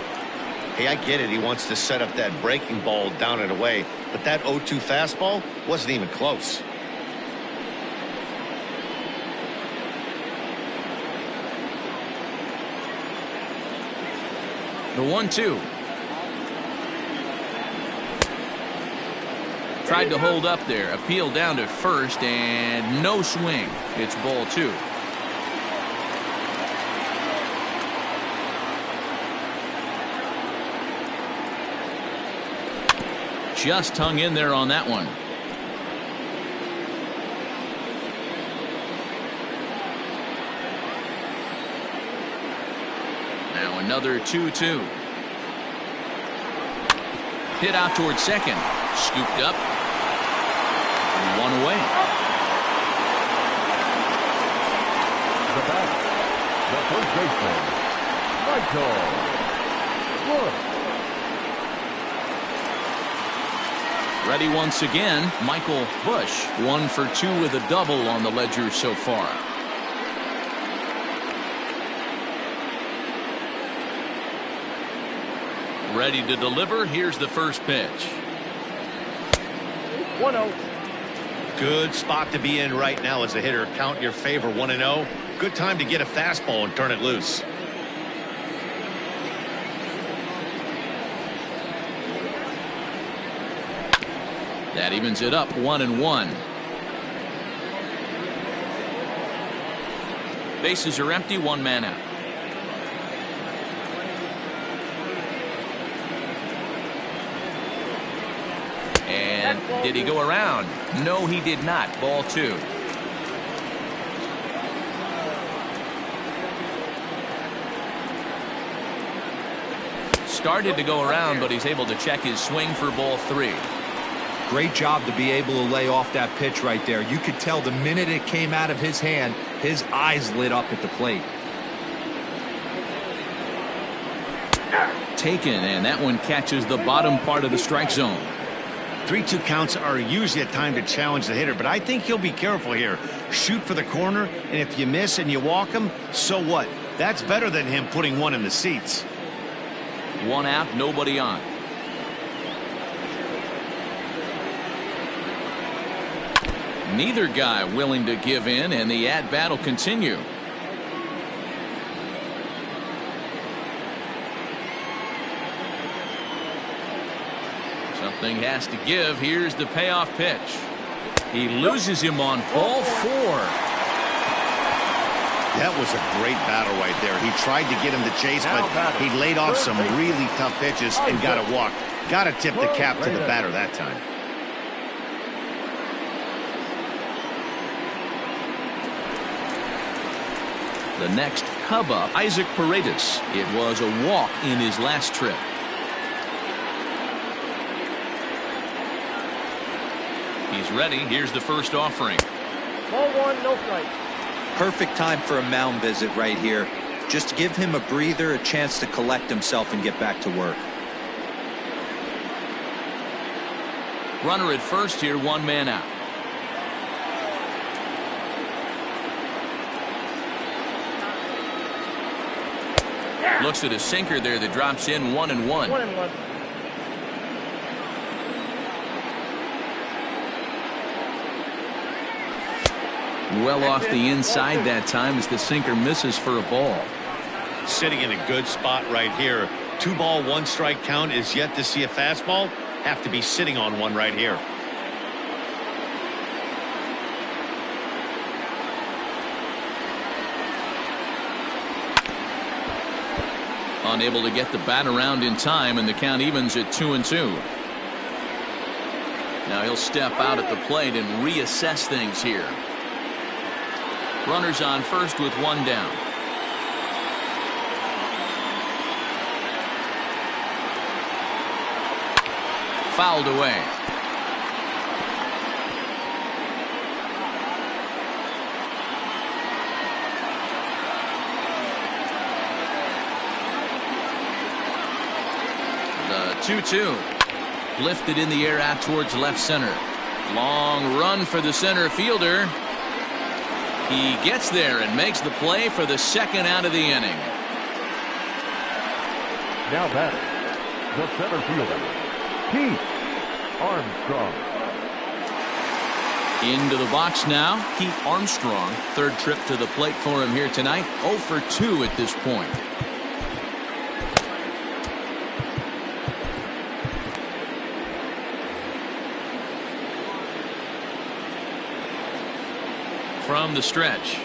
Hey, I get it. He wants to set up that breaking ball down and away, but that 0-2 fastball wasn't even close. The 1-2. Tried to hold up there. Appeal down to first, and no swing. It's ball 2. Just hung in there on that one. Now another 2-2. Hit out towards second. Scooped up. 1 away. The batter, the first baseman, Michael Bush. Ready once again, Michael Bush. 1 for 2 with a double on the ledger so far. Ready to deliver. Here's the first pitch. 1-0. Good spot to be in right now as a hitter. Count your favor, 1-0. Good time to get a fastball and turn it loose. That evens it up 1-1. Bases are empty, 1 man out. And did he go around? No, he did not. Ball 2. Started to go around, but he's able to check his swing for ball 3. Great job to be able to lay off that pitch right there. You could tell the minute it came out of his hand, his eyes lit up at the plate. Taken, and that one catches the bottom part of the strike zone. 3-2 counts are usually a time to challenge the hitter, but I think he'll be careful here. Shoot for the corner, and if you miss and you walk him, so what? That's better than him putting one in the seats. 1 out, nobody on. Neither guy willing to give in, and the at-bat will continue. Something has to give. Here's the payoff pitch. He loses him on ball 4. That was a great battle right there. He tried to get him to chase, but he laid off some really tough pitches and got a walk. Got to tip the cap to the batter that time. The next Cub up, Isaac Paredes. It was a walk in his last trip. He's ready. Here's the first offering. Ball 1, no strike. Perfect time for a mound visit right here. Just give him a breather, a chance to collect himself and get back to work. Runner at first here, 1 man out. Looks at a sinker there that drops in 1-1. 1-1. Well off the inside that time as the sinker misses for a ball. Sitting in a good spot right here. 2 ball, 1 strike count is yet to see a fastball. Have to be sitting on one right here. Unable to get the bat around in time, and the count evens at 2-2. Now he'll step out at the plate and reassess things here. Runners on first with 1 down. Fouled away. The 2-2. Lifted in the air out towards left center. Long run for the center fielder. He gets there and makes the play for the 2nd out of the inning. Now batting, the center fielder, Keith Armstrong. Into the box now, Keith Armstrong. Third trip to the plate for him here tonight. 0 for 2 at this point. From the stretch.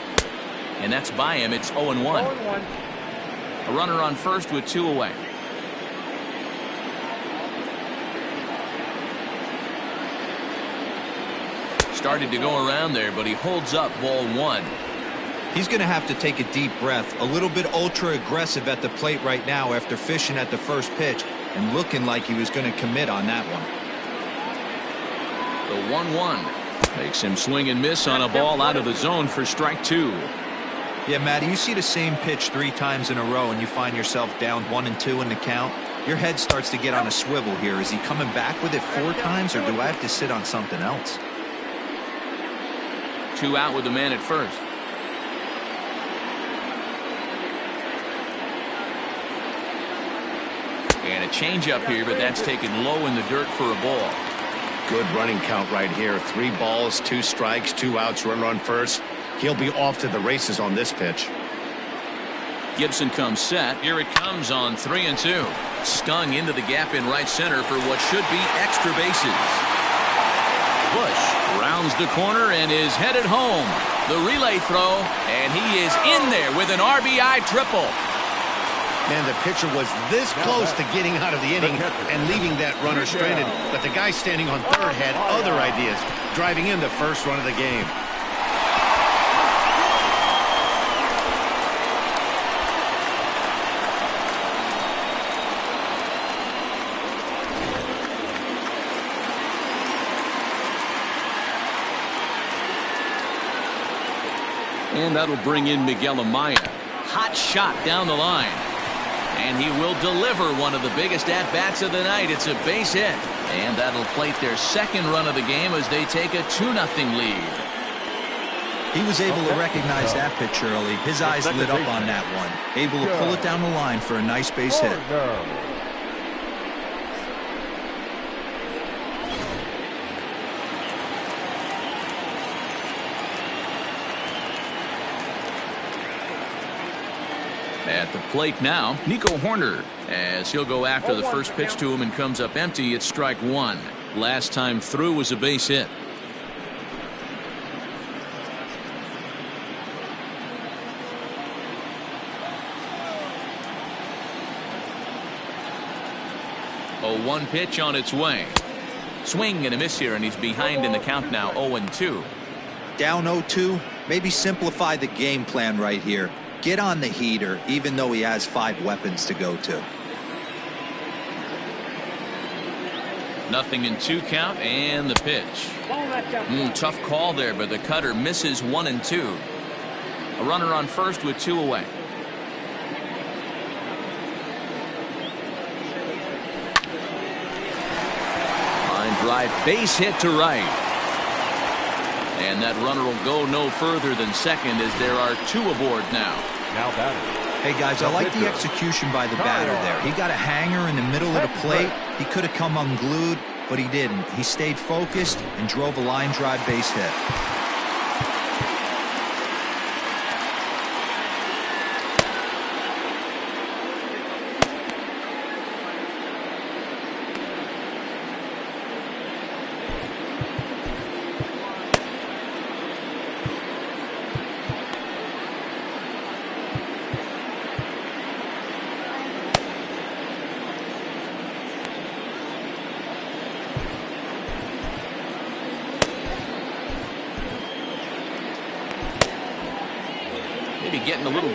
And that's by him. It's 0-1. 0-1. A runner on first with 2 away. Started to go around there, but he holds up ball 1. He's going to have to take a deep breath. A little bit ultra aggressive at the plate right now after fishing at the first pitch and looking like he was going to commit on that one. The 1-1 makes him swing and miss on a ball out of the zone for strike 2. Yeah, Matty, you see the same pitch 3 times in a row and you find yourself down 1-2 in the count. Your head starts to get on a swivel here. Is he coming back with it 4 times, or do I have to sit on something else? 2 out with the man at first. And a changeup here, but that's taken low in the dirt for a ball. Good running count right here. 3 balls, 2 strikes, 2 outs, runner on first. He'll be off to the races on this pitch. Gibson comes set. Here it comes on 3-2. Stung into the gap in right center for what should be extra bases. Bush rounds the corner and is headed home. The relay throw, and he is in there with an RBI triple. Man, the pitcher was this close to getting out of the inning and leaving that runner stranded, but the guy standing on third had other ideas, driving in the first run of the game. And that'll bring in Miguel Amaya. Hot shot down the line. And he will deliver one of the biggest at-bats of the night. It's a base hit. And that'll plate their second run of the game as they take a 2-0 lead. He was able to recognize that pitch early. His eyes lit up on that one. Able to pull it down the line for a nice base hit. At the plate now, Nico Horner, as he'll go after the first pitch to him and comes up empty. It's strike 1. Last time through was a base hit. A 1 pitch on its way. Swing and a miss here, and he's behind in the count now. 0-2. Down 0-2. Maybe simplify the game plan right here. Get on the heater, even though he has 5 weapons to go to. 0-2 count, and the pitch. Tough call there, but the cutter misses 1-2. A runner on first with 2 away. Line drive, base hit to right. And that runner will go no further than second as there are 2 aboard now. Now batter. Hey guys, I like the execution by the batter there. He got a hanger in the middle of the plate. He could have come unglued, but he didn't. He stayed focused and drove a line drive base hit. Maybe getting a little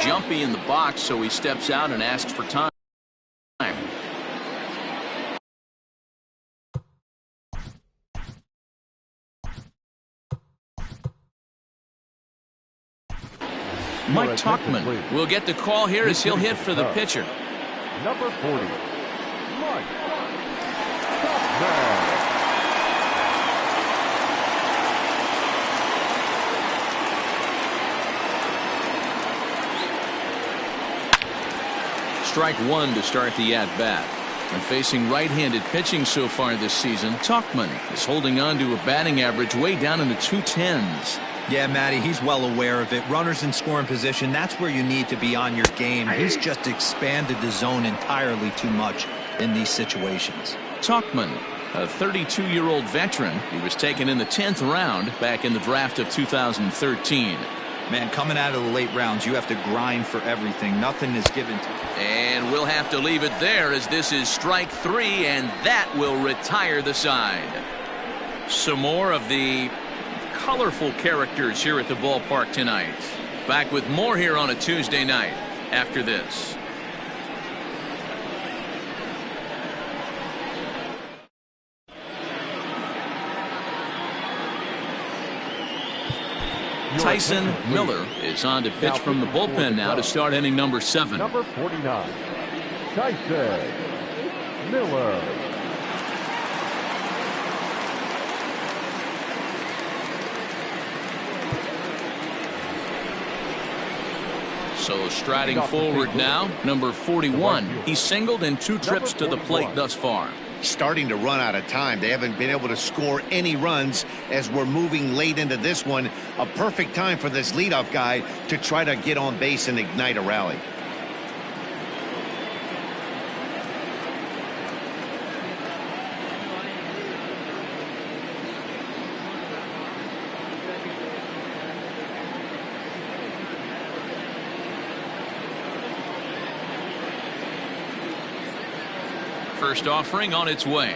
jumpy in the box, so he steps out and asks for time. Mike Tauchman will get the call here as he'll hit for the pitcher. Number 40, Mike Tauchman. Strike one to start the at-bat. And facing right-handed pitching so far this season, Tauchman is holding on to a batting average way down in the 210s. Yeah, Matty, he's well aware of it. Runners in scoring position, that's where you need to be on your game. He's just expanded the zone entirely too much in these situations. Tauchman, a 32-year-old veteran. He was taken in the 10th round back in the draft of 2013. Man, coming out of the late rounds, you have to grind for everything. Nothing is given to you. And we'll have to leave it there as this is strike three, and that will retire the side. Some more of the colorful characters here at the ballpark tonight. Back with more here on a Tuesday night after this. Tyson Miller is on to pitch from the bullpen now to start inning number 7. Number 49, Tyson Miller. So striding forward now, number 41. He's singled in 2 trips to the plate thus far. Starting to run out of time. They haven't been able to score any runs as we're moving late into this one. A perfect time for this leadoff guy to try to get on base and ignite a rally. First offering on its way.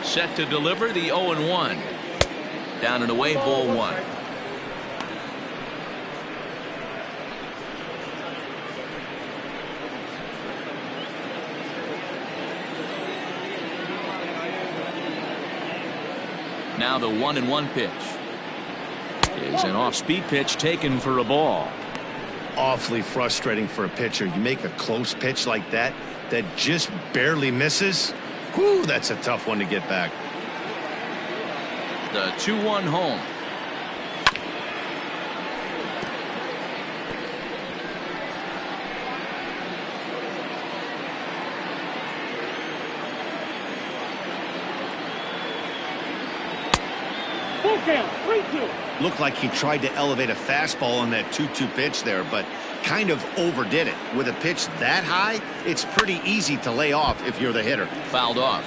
Set to deliver the 0-1. Down and away, ball 1. Now the 1-1 pitch is an off-speed pitch taken for a ball. Awfully frustrating for a pitcher. You make a close pitch like that just barely misses. Whew, that's a tough one to get back. The 2-1 home. Looked like he tried to elevate a fastball on that 2-2 pitch there, but kind of overdid it. With a pitch that high, it's pretty easy to lay off if you're the hitter. Fouled off.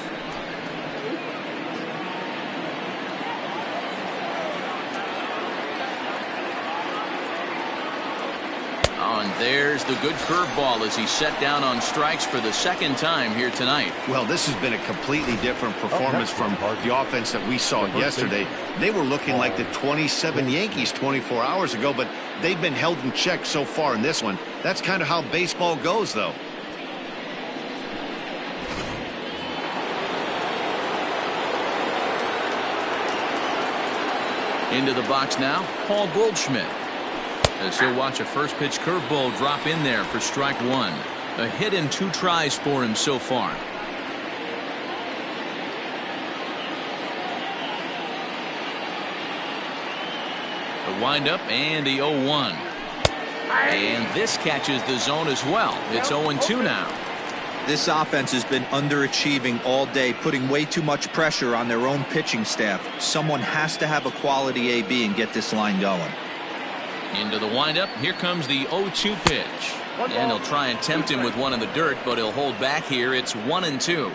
Oh, and there's the good curveball as he set down on strikes for the second time here tonight. Well, this has been a completely different performance from the offense that we saw yesterday. They were looking like the 27 Yankees 24 hours ago, but they've been held in check so far in this one. That's kind of how baseball goes, though. Into the box now, Paul Goldschmidt. As he'll watch a first pitch curveball drop in there for strike 1. A hit in 2 tries for him so far. The windup and the 0-1. And this catches the zone as well. It's 0-2 now. This offense has been underachieving all day, putting way too much pressure on their own pitching staff. Someone has to have a quality AB and get this line going. Into the windup. Here comes the 0-2 pitch. And he'll try and tempt him with one in the dirt, but he'll hold back here. It's 1-2.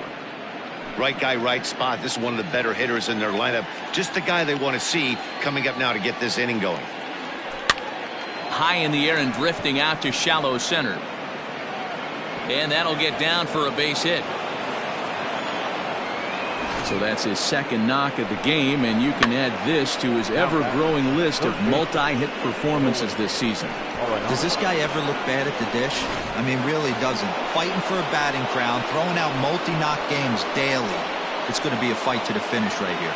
Right guy, right spot. This is one of the better hitters in their lineup. Just the guy they want to see coming up now to get this inning going. High in the air and drifting out to shallow center. And that'll get down for a base hit. So that's his second knock of the game, and you can add this to his ever-growing list of multi-hit performances this season. Does this guy ever look bad at the dish? I mean, really doesn't. Fighting for a batting crown, throwing out multi-knock games daily. It's going to be a fight to the finish right here.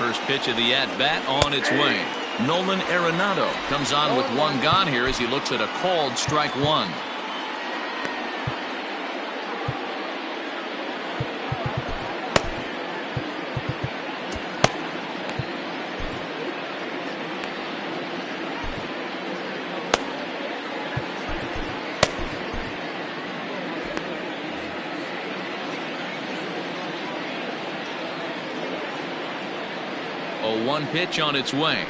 First pitch of the at-bat on its way. Nolan Arenado comes on with one gone here as he looks at a called strike one. One pitch on its way.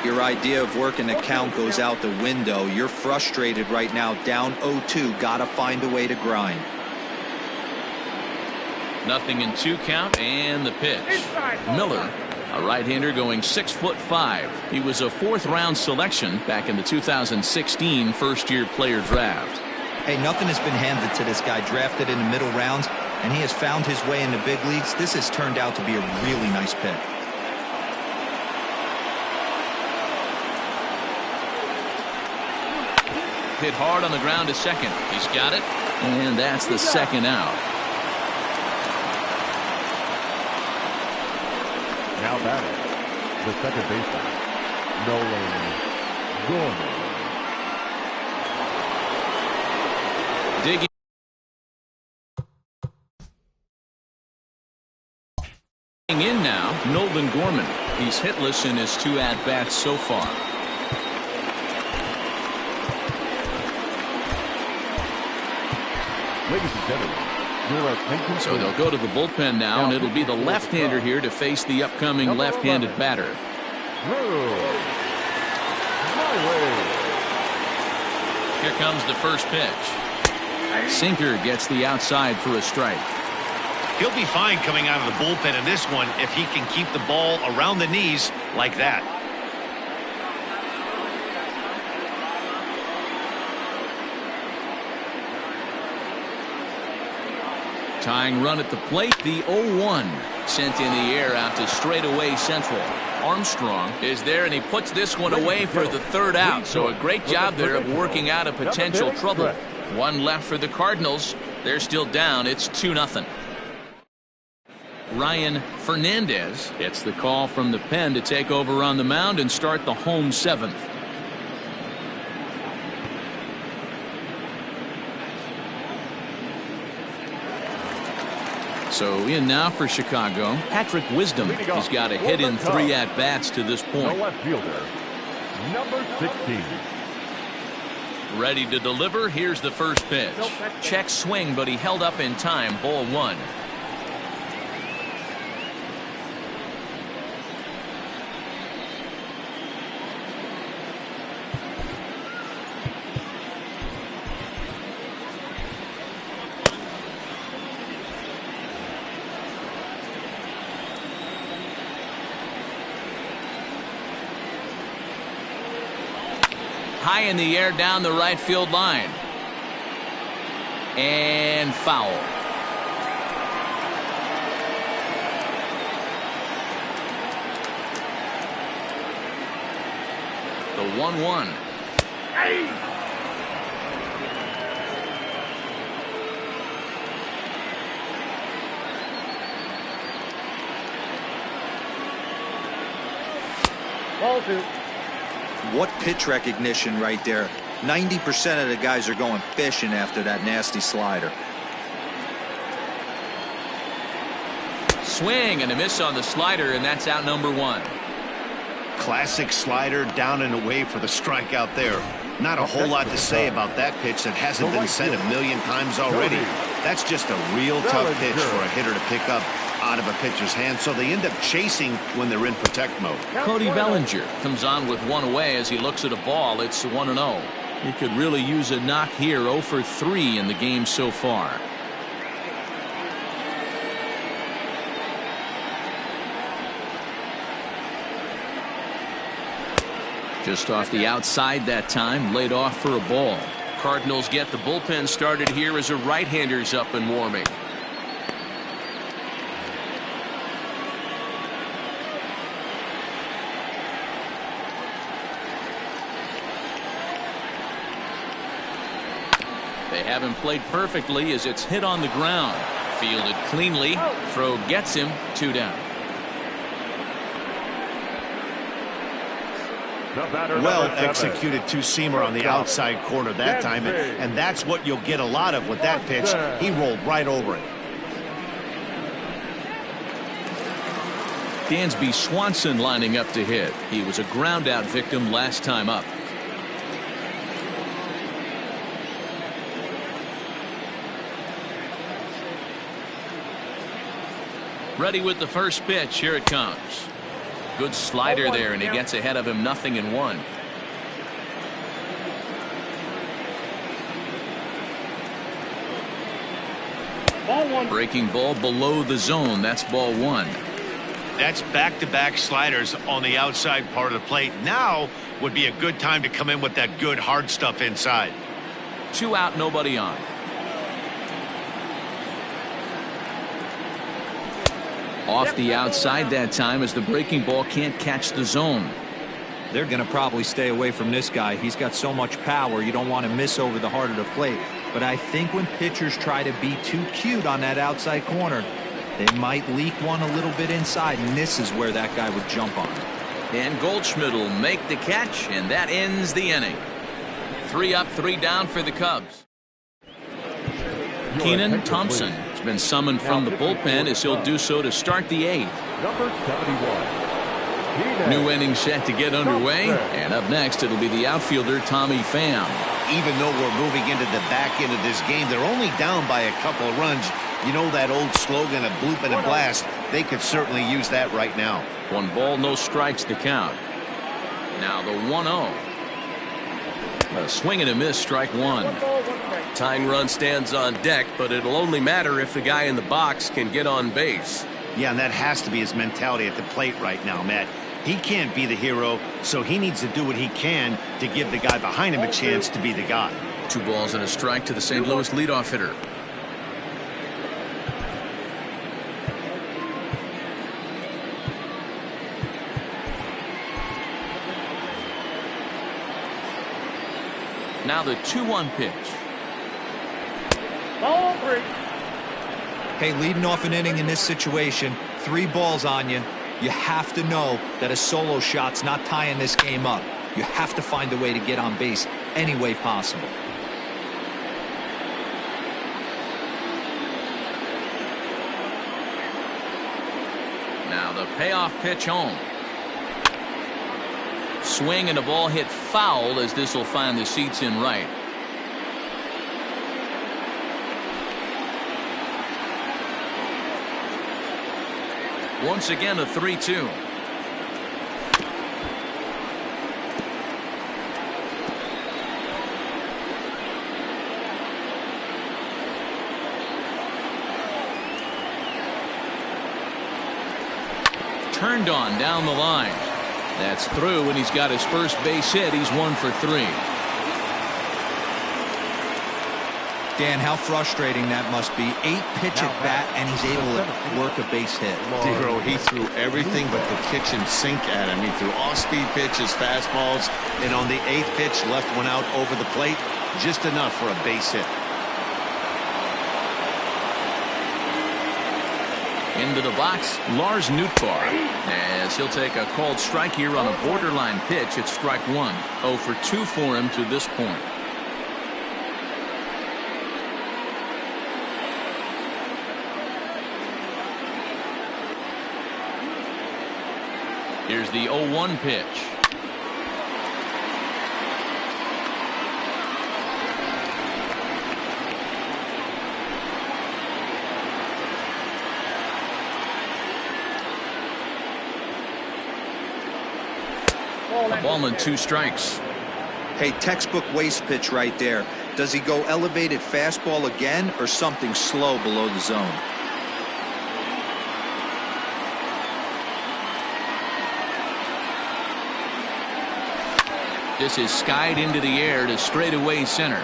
Your idea of working the count goes out the window. You're frustrated right now, down 0-2. Gotta find a way to grind. Nothing in 2 count, and the pitch. Miller, a right-hander going 6'5". He was a 4th-round selection back in the 2016 first-year player draft. Hey, nothing has been handed to this guy. Drafted in the middle rounds, and he has found his way in the big leagues. This has turned out to be a really nice pick. Hit hard on the ground to second. He's got it, and that's the second out. Now batting, the second baseman, Nolan Gorman. Digging in now, Nolan Gorman. He's hitless in his 2 at-bats so far. Ladies and gentlemen, so they'll go to the bullpen now, and it'll be the left-hander here to face the upcoming left-handed batter. Here comes the first pitch. Sinker gets the outside for a strike. He'll be fine coming out of the bullpen in this one if he can keep the ball around the knees like that. Tying run at the plate, the 0-1 sent in the air out to straightaway central. Armstrong is there, and he puts this one away for the 3rd out. So a great job there of working out a potential trouble. 1 left for the Cardinals. They're still down. It's 2-0. Ryan Fernandez gets the call from the pen to take over on the mound and start the home 7th. So in now for Chicago, Patrick Wisdom. He's got a hit in 3 at-bats to this point. The left fielder, number 16. Ready to deliver. Here's the first pitch. Check swing, but he held up in time. Ball 1. High in the air down the right field line. And foul. The 1-1. Ball 2. What pitch recognition right there. 90% of the guys are going fishing after that nasty slider. Swing and a miss on the slider, and that's out number 1. Classic slider down and away for the strikeout there. Not a whole lot to say about that pitch that hasn't been said a million times already. That's just a real tough pitch for a hitter to pick up out of a pitcher's hand, so they end up chasing when they're in protect mode. Cody Bellinger comes on with 1 away as he looks at a ball. It's 1-0. He could really use a knock here. 0 for 3 in the game so far. Just off the outside that time, laid off for a ball. Cardinals get the bullpen started here as a right-hander's up and warming. They haven't played perfectly as it's hit on the ground. Fielded cleanly. Throw gets him. 2 down. The batter, Well number 7. executed two-seamer on the outside corner that time, and that's what you'll get a lot of with that pitch. He rolled right over it. Dansby Swanson lining up to hit. He was a ground out victim last time up. Ready with the first pitch. Here it comes. Good slider there, and he gets ahead of him, 0-1. Breaking ball below the zone. That's ball 1. That's back-to-back sliders on the outside part of the plate. Now would be a good time to come in with that good hard stuff inside. 2 out, nobody on. Off the outside that time as the breaking ball can't catch the zone. They're going to probably stay away from this guy. He's got so much power. You don't want to miss over the heart of the plate. But I think when pitchers try to be too cute on that outside corner, they might leak one a little bit inside, and this is where that guy would jump on. And Goldschmidt will make the catch, and that ends the inning. 3 up, 3 down for the Cubs. Keenan Thompson has been summoned from the bullpen as he'll do so to start the 8th. Number 71. New inning set to get underway, and up next it'll be the outfielder Tommy Pham. Even though we're moving into the back end of this game, they're only down by a couple of runs. You know that old slogan, a bloop and a blast. They could certainly use that right now. 1 ball, no strikes to count. Now the 1-0. A swing and a miss, strike 1. Tying run stands on deck, but it'll only matter if the guy in the box can get on base. Yeah, and that has to be his mentality at the plate right now, Matt. He can't be the hero, so he needs to do what he can to give the guy behind him a chance to be the guy. 2 balls and a strike to the St. Louis leadoff hitter. Now the 2-1 pitch. Ball 3. Hey, leading off an inning in this situation, 3 balls on you. You have to know that a solo shot's not tying this game up. You have to find a way to get on base any way possible. Now the payoff pitch home. Swing and a ball hit foul as this will find the seats in right. Once again a 3-2. Turned on down the line. That's through, and he's got his first base hit. He's 1 for 3. Dan, how frustrating that must be. 8 pitch at bat, and he's able to work a base hit. Zero, he threw everything but the kitchen sink at him. He threw off-speed pitches, fastballs, and on the 8th pitch, left one out over the plate, just enough for a base hit. Into the box, Lars Nootbaar, as he'll take a called strike here on a borderline pitch. It's strike 1. 0 for 2 for him to this point. Here's the 0-1 pitch. A ball and 2 strikes. Hey, textbook waste pitch right there. Does he go elevated fastball again or something slow below the zone? This is skied into the air to straightaway center.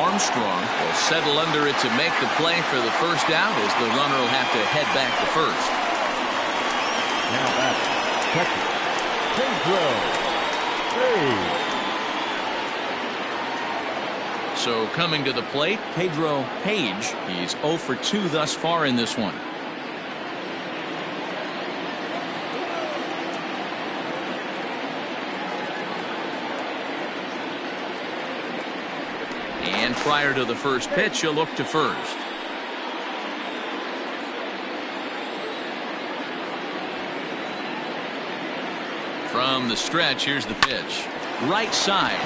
Armstrong will settle under it to make the play for the first out as the runner will have to head back to first. Now back, catcher, Pedro Page. So coming to the plate, Pedro Page. He's 0 for 2 thus far in this one. And prior to the first pitch, he'll look to first. From the stretch, here's the pitch. Right side.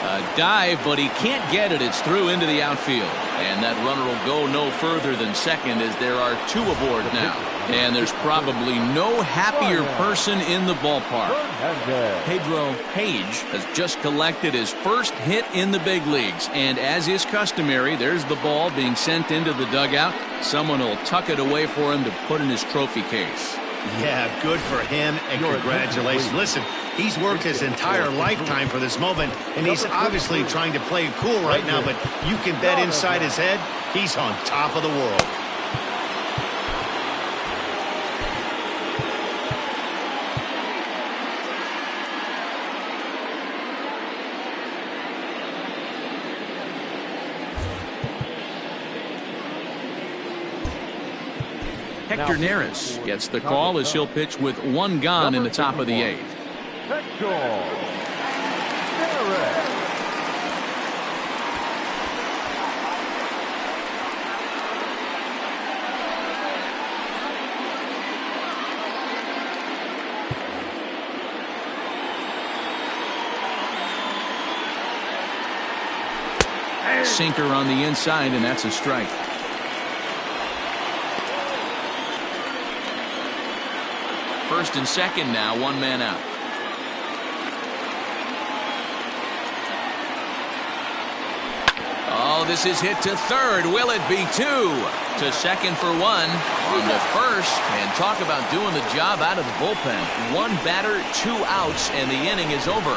A dive, but he can't get it. It's through into the outfield. And that runner will go no further than second as there are two aboard now. And there's probably no happier person in the ballpark. Pedro Page has just collected his first hit in the big leagues. And as is customary, there's the ball being sent into the dugout. Someone will tuck it away for him to put in his trophy case. Yeah, good for him, and congratulations. Listen, he's worked his entire lifetime for this moment, and he's obviously trying to play it cool right now, but you can bet inside his head, he's on top of the world. Hector Neris gets the call as he'll pitch with one gone in the top of the eighth. Hector Neris. Sinker on the inside, and that's a strike. First and second now, one man out. Oh, this is hit to third. Will it be two? To second for one. On to first. And talk about doing the job out of the bullpen. One batter, 2 outs, and the inning is over.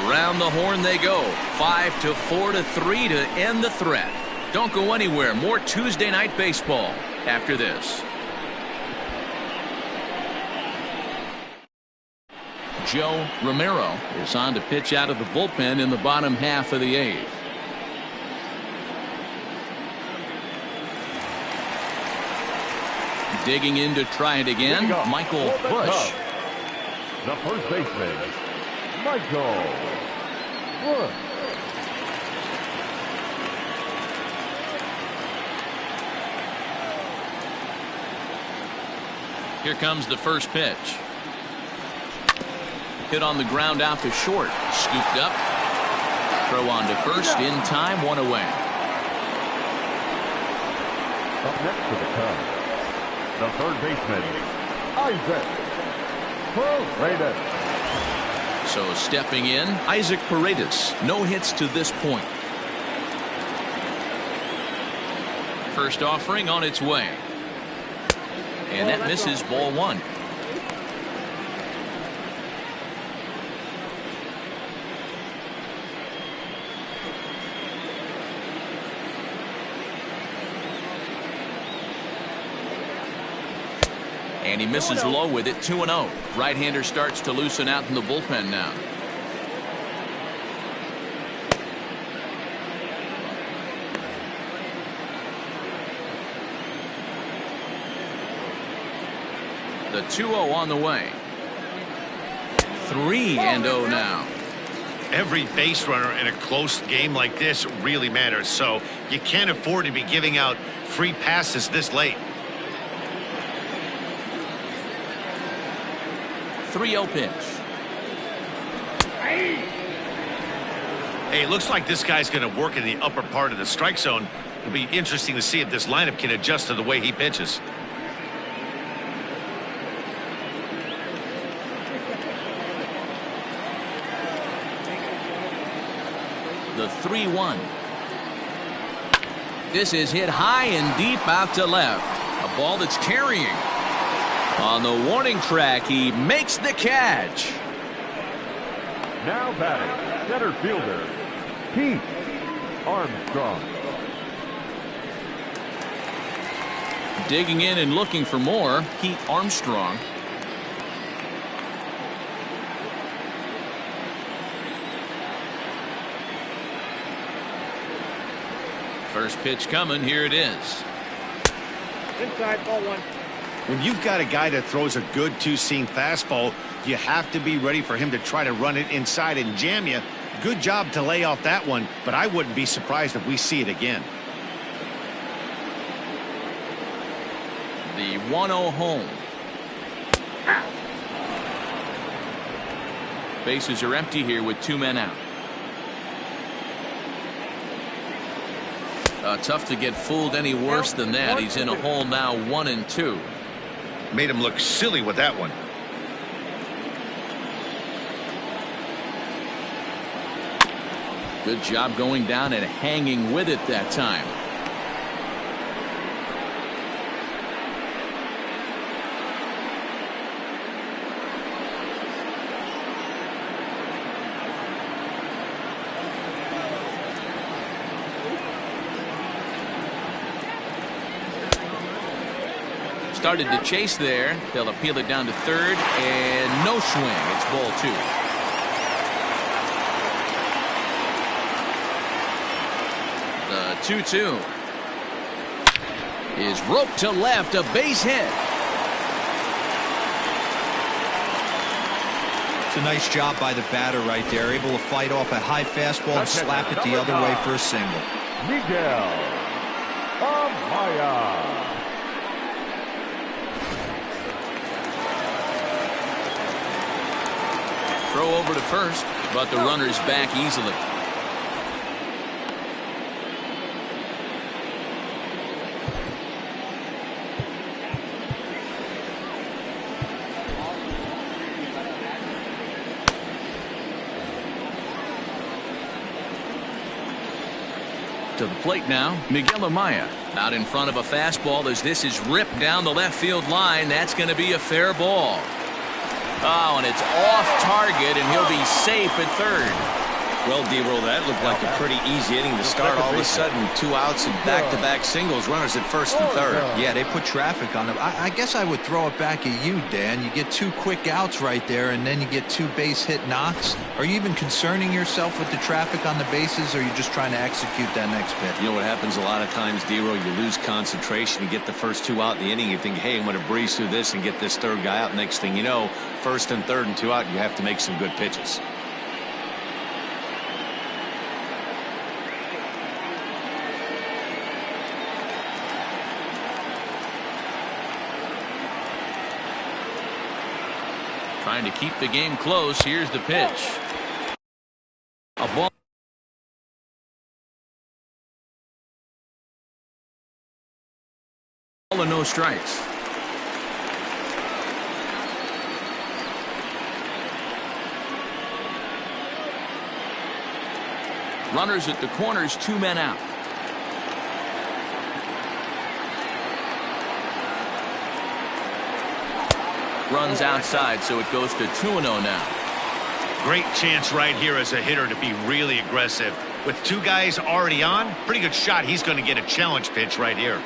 Around the horn they go. 5-4 to 3 to end the threat. Don't go anywhere. More Tuesday Night Baseball after this. Joe Romero is on to pitch out of the bullpen in the bottom half of the eighth. Digging in to try it again, Michael Busch. The first baseman, Michael Busch. Here comes the first pitch. Hit on the ground out to short. Scooped up. Throw on to first. In time, one away. Up next to the Cubs, the third baseman, Isaac Paredes. So stepping in, Isaac Paredes. No hits to this point. First offering on its way. And that misses, ball one. And he misses low with it, 2-0. Right-hander starts to loosen out in the bullpen now. The 2-0 on the way. 3-0 now. Every base runner in a close game like this really matters, so you can't afford to be giving out free passes this late. 3-0 pitch. Hey, it looks like this guy's going to work in the upper part of the strike zone. It'll be interesting to see if this lineup can adjust to the way he pitches. The 3-1. This is hit high and deep out to left. A ball that's carrying. On the warning track, he makes the catch. Now batting, center fielder, Pete Armstrong. Digging in and looking for more, Pete Armstrong. First pitch coming, here it is. Inside, ball one. When you've got a guy that throws a good two-seam fastball, you have to be ready for him to try to run it inside and jam you. Good job to lay off that one, but I wouldn't be surprised if we see it again. The 1-0 home. Bases are empty here with 2 men out. Tough to get fooled any worse than that. He's in a hole now, 1-2. Made him look silly with that one. Good job going down and hanging with it that time. Started to chase there. They'll appeal it down to third, and no swing. It's ball 2. The 2-2 is roped to left, a base hit. It's a nice job by the batter right there, able to fight off a high fastball and slap it the other way for a single. Miguel Amaya. Throw over to first, but the runner's back easily. To the plate now, Miguel Amaya. Out in front of a fastball as this is ripped down the left field line. That's going to be a fair ball. Oh, and it's off target, and he'll be safe at third. Well, D-Roll, that looked like a pretty easy inning to start. All of a sudden, 2 outs and back-to-back singles, runners at first and third. Yeah, they put traffic on them. I guess I would throw it back at you, Dan. You get 2 quick outs right there, and then you get 2 base hit knocks. Are you even concerning yourself with the traffic on the bases, or are you just trying to execute that next pitch? You know what happens a lot of times, D-Roll? You lose concentration. You get the first 2 out in the inning. You think, hey, I'm going to breeze through this and get this third guy out. Next thing you know, first and third and 2 out, you have to make some good pitches. Trying to keep the game close. Here's the pitch. A ball. And no strikes. Runners at the corners, 2 men out. Runs outside, so it goes to 2-0 now. Great chance right here as a hitter to be really aggressive. With 2 guys already on, pretty good shot. He's going to get a challenge pitch right here.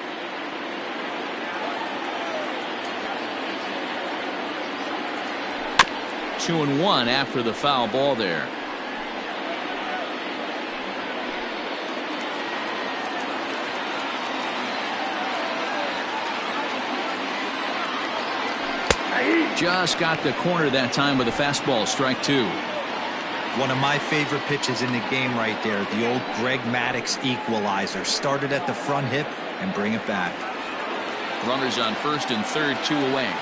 Two and 1 after the foul ball there. Just got the corner that time with a fastball, strike 2. One of my favorite pitches in the game right there, the old Greg Maddux equalizer. Started at the front hip and bring it back. Runners on first and third, 2 away.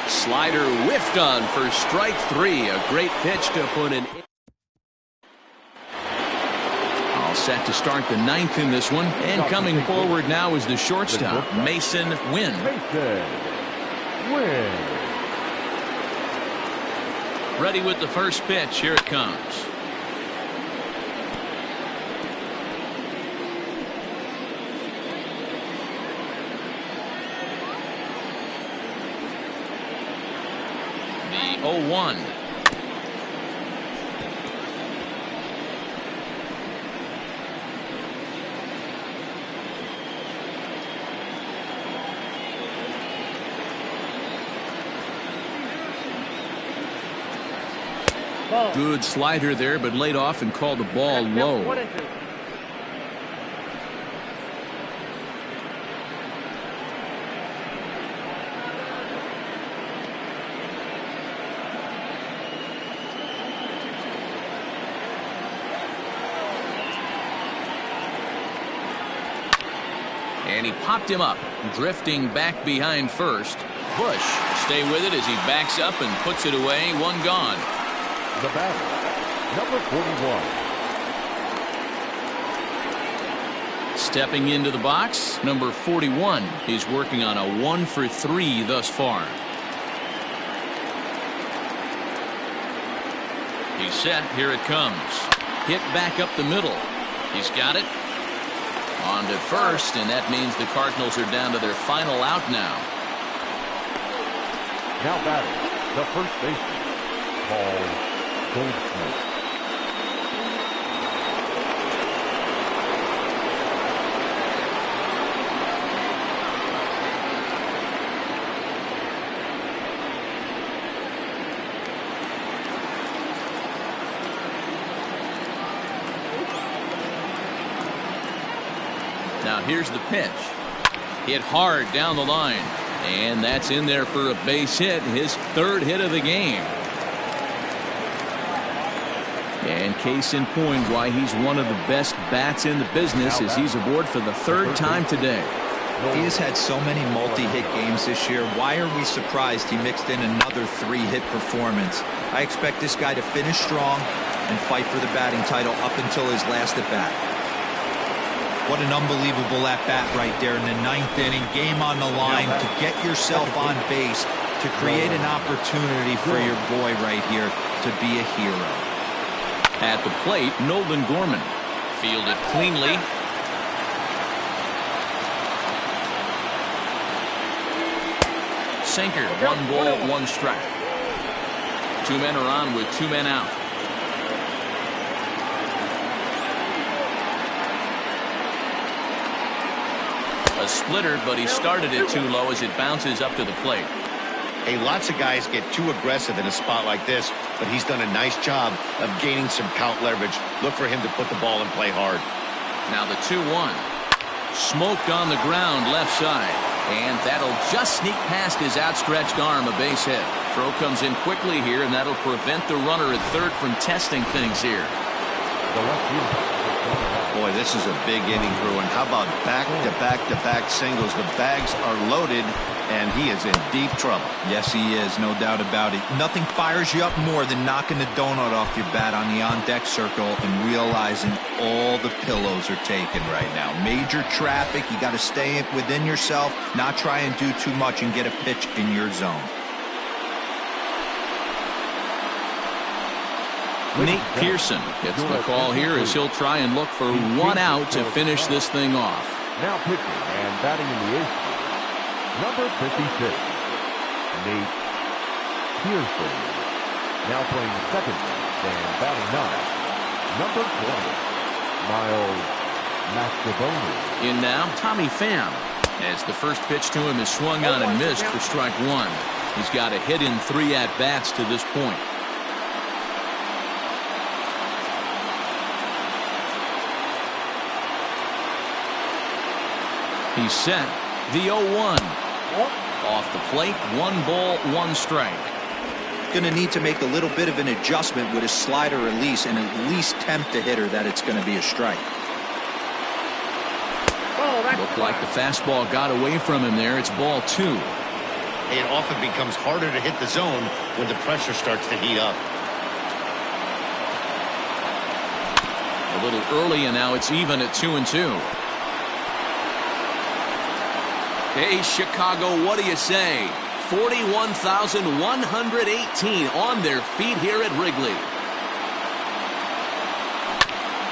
Slider whiffed on for strike 3. A great pitch to put in. Set to start the 9th in this one, and coming forward now is the shortstop, Mason Wynn. Ready with the first pitch. Here it comes. The 0-1. Good slider there, but laid off and called the ball low. And he popped him up, drifting back behind first. Bush will stay with it as he backs up and puts it away. One gone. The batter, number 41. Stepping into the box, number 41. He's working on a 1-for-3 thus far. He's set. Here it comes. Hit back up the middle. He's got it. On to first, and that means the Cardinals are down to their final out now. Now batting, the first baseman, Paul Goldschmidt. Now here's the pitch. Hit hard down the line. And that's in there for a base hit, his third hit of the game. And case in point why he's one of the best bats in the business as he's aboard for the third time today. He has had so many multi-hit games this year. Why are we surprised he mixed in another 3-hit performance? I expect this guy to finish strong and fight for the batting title up until his last at-bat. What an unbelievable at-bat right there in the 9th inning. Game on the line to get yourself on base, to create an opportunity for your boy right here to be a hero. At the plate, Nolan Gorman. Fielded cleanly. Sinker, 1 ball, 1 strike. 2 men are on with 2 men out. A splitter, but he started it too low as it bounces up to the plate. Hey, lots of guys get too aggressive in a spot like this, but he's done a nice job of gaining some count leverage. Look for him to put the ball and play hard. Now the 2-1. Smoked on the ground left side. And that'll just sneak past his outstretched arm, a base hit. Throw comes in quickly here, and that'll prevent the runner at third from testing things here. The left fielder. Boy, this is a big inning, Drew. And how about back-to-back-to-back singles? The bags are loaded, and he is in deep trouble. Yes, he is, no doubt about it. Nothing fires you up more than knocking the donut off your bat on the on-deck circle and realizing all the pillows are taken right now. Major traffic, you got to stay within yourself, not try and do too much and get a pitch in your zone. Nate Pearson gets the call here as he'll try and look for 1 out to finish this thing off. Now pitching and batting in the 8th, number 56, Nate Pearson. Now playing second and batting 9, number 20, Miles Mastrobuoni. In now, Tommy Pham, as the first pitch to him is swung on and missed for strike 1. He's got a hit in 3 at-bats to this point. He's set. The 0-1. Off the plate, 1 ball, 1 strike. Going to need to make a little bit of an adjustment with his slider release and at least tempt the hitter that it's going to be a strike. Looked like the fastball got away from him there. It's ball 2. It often becomes harder to hit the zone when the pressure starts to heat up. A little early, and now it's even at 2-2. Hey, Chicago, what do you say? 41,118 on their feet here at Wrigley.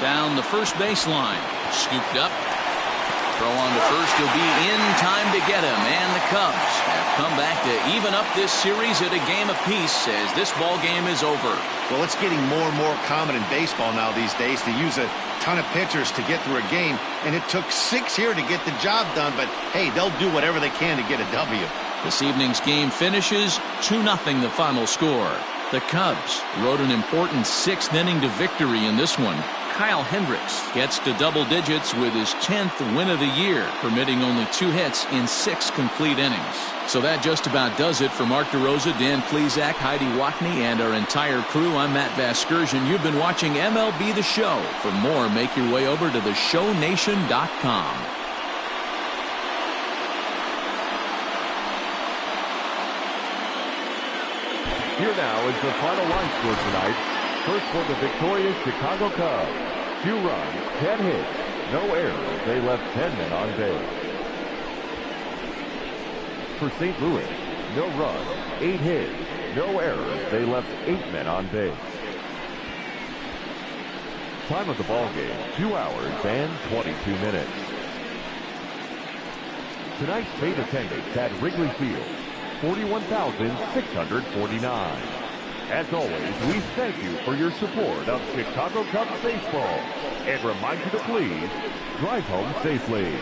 Down the first baseline. Scooped up. Throw on to first. He'll be in time to get him. And the Cubs have come back to even up this series at a game apiece as this ball game is over. Well, it's getting more and more common in baseball now these days to use a ton of pitchers to get through a game, and it took 6 here to get the job done, but hey, they'll do whatever they can to get a W. This evening's game finishes 2-0 the final score. The Cubs rode an important 6th inning to victory in this one. Kyle Hendricks gets to double digits with his 10th win of the year, permitting only 2 hits in 6 complete innings. So that just about does it for Mark DeRosa, Dan Plesac, Heidi Watney, and our entire crew. I'm Matt Vasgersian. You've been watching MLB The Show. For more, make your way over to theshownation.com. Here now is the final line score tonight. First for the victorious Chicago Cubs. 2 runs, 10 hits, no errors. They left 10 men on base. For St. Louis, no runs, 8 hits, no errors. They left 8 men on base. Time of the ball game, 2 hours and 22 minutes. Tonight's paid attendance at Wrigley Field, 41,649. As always, we thank you for your support of Chicago Cubs baseball and remind you to please drive home safely.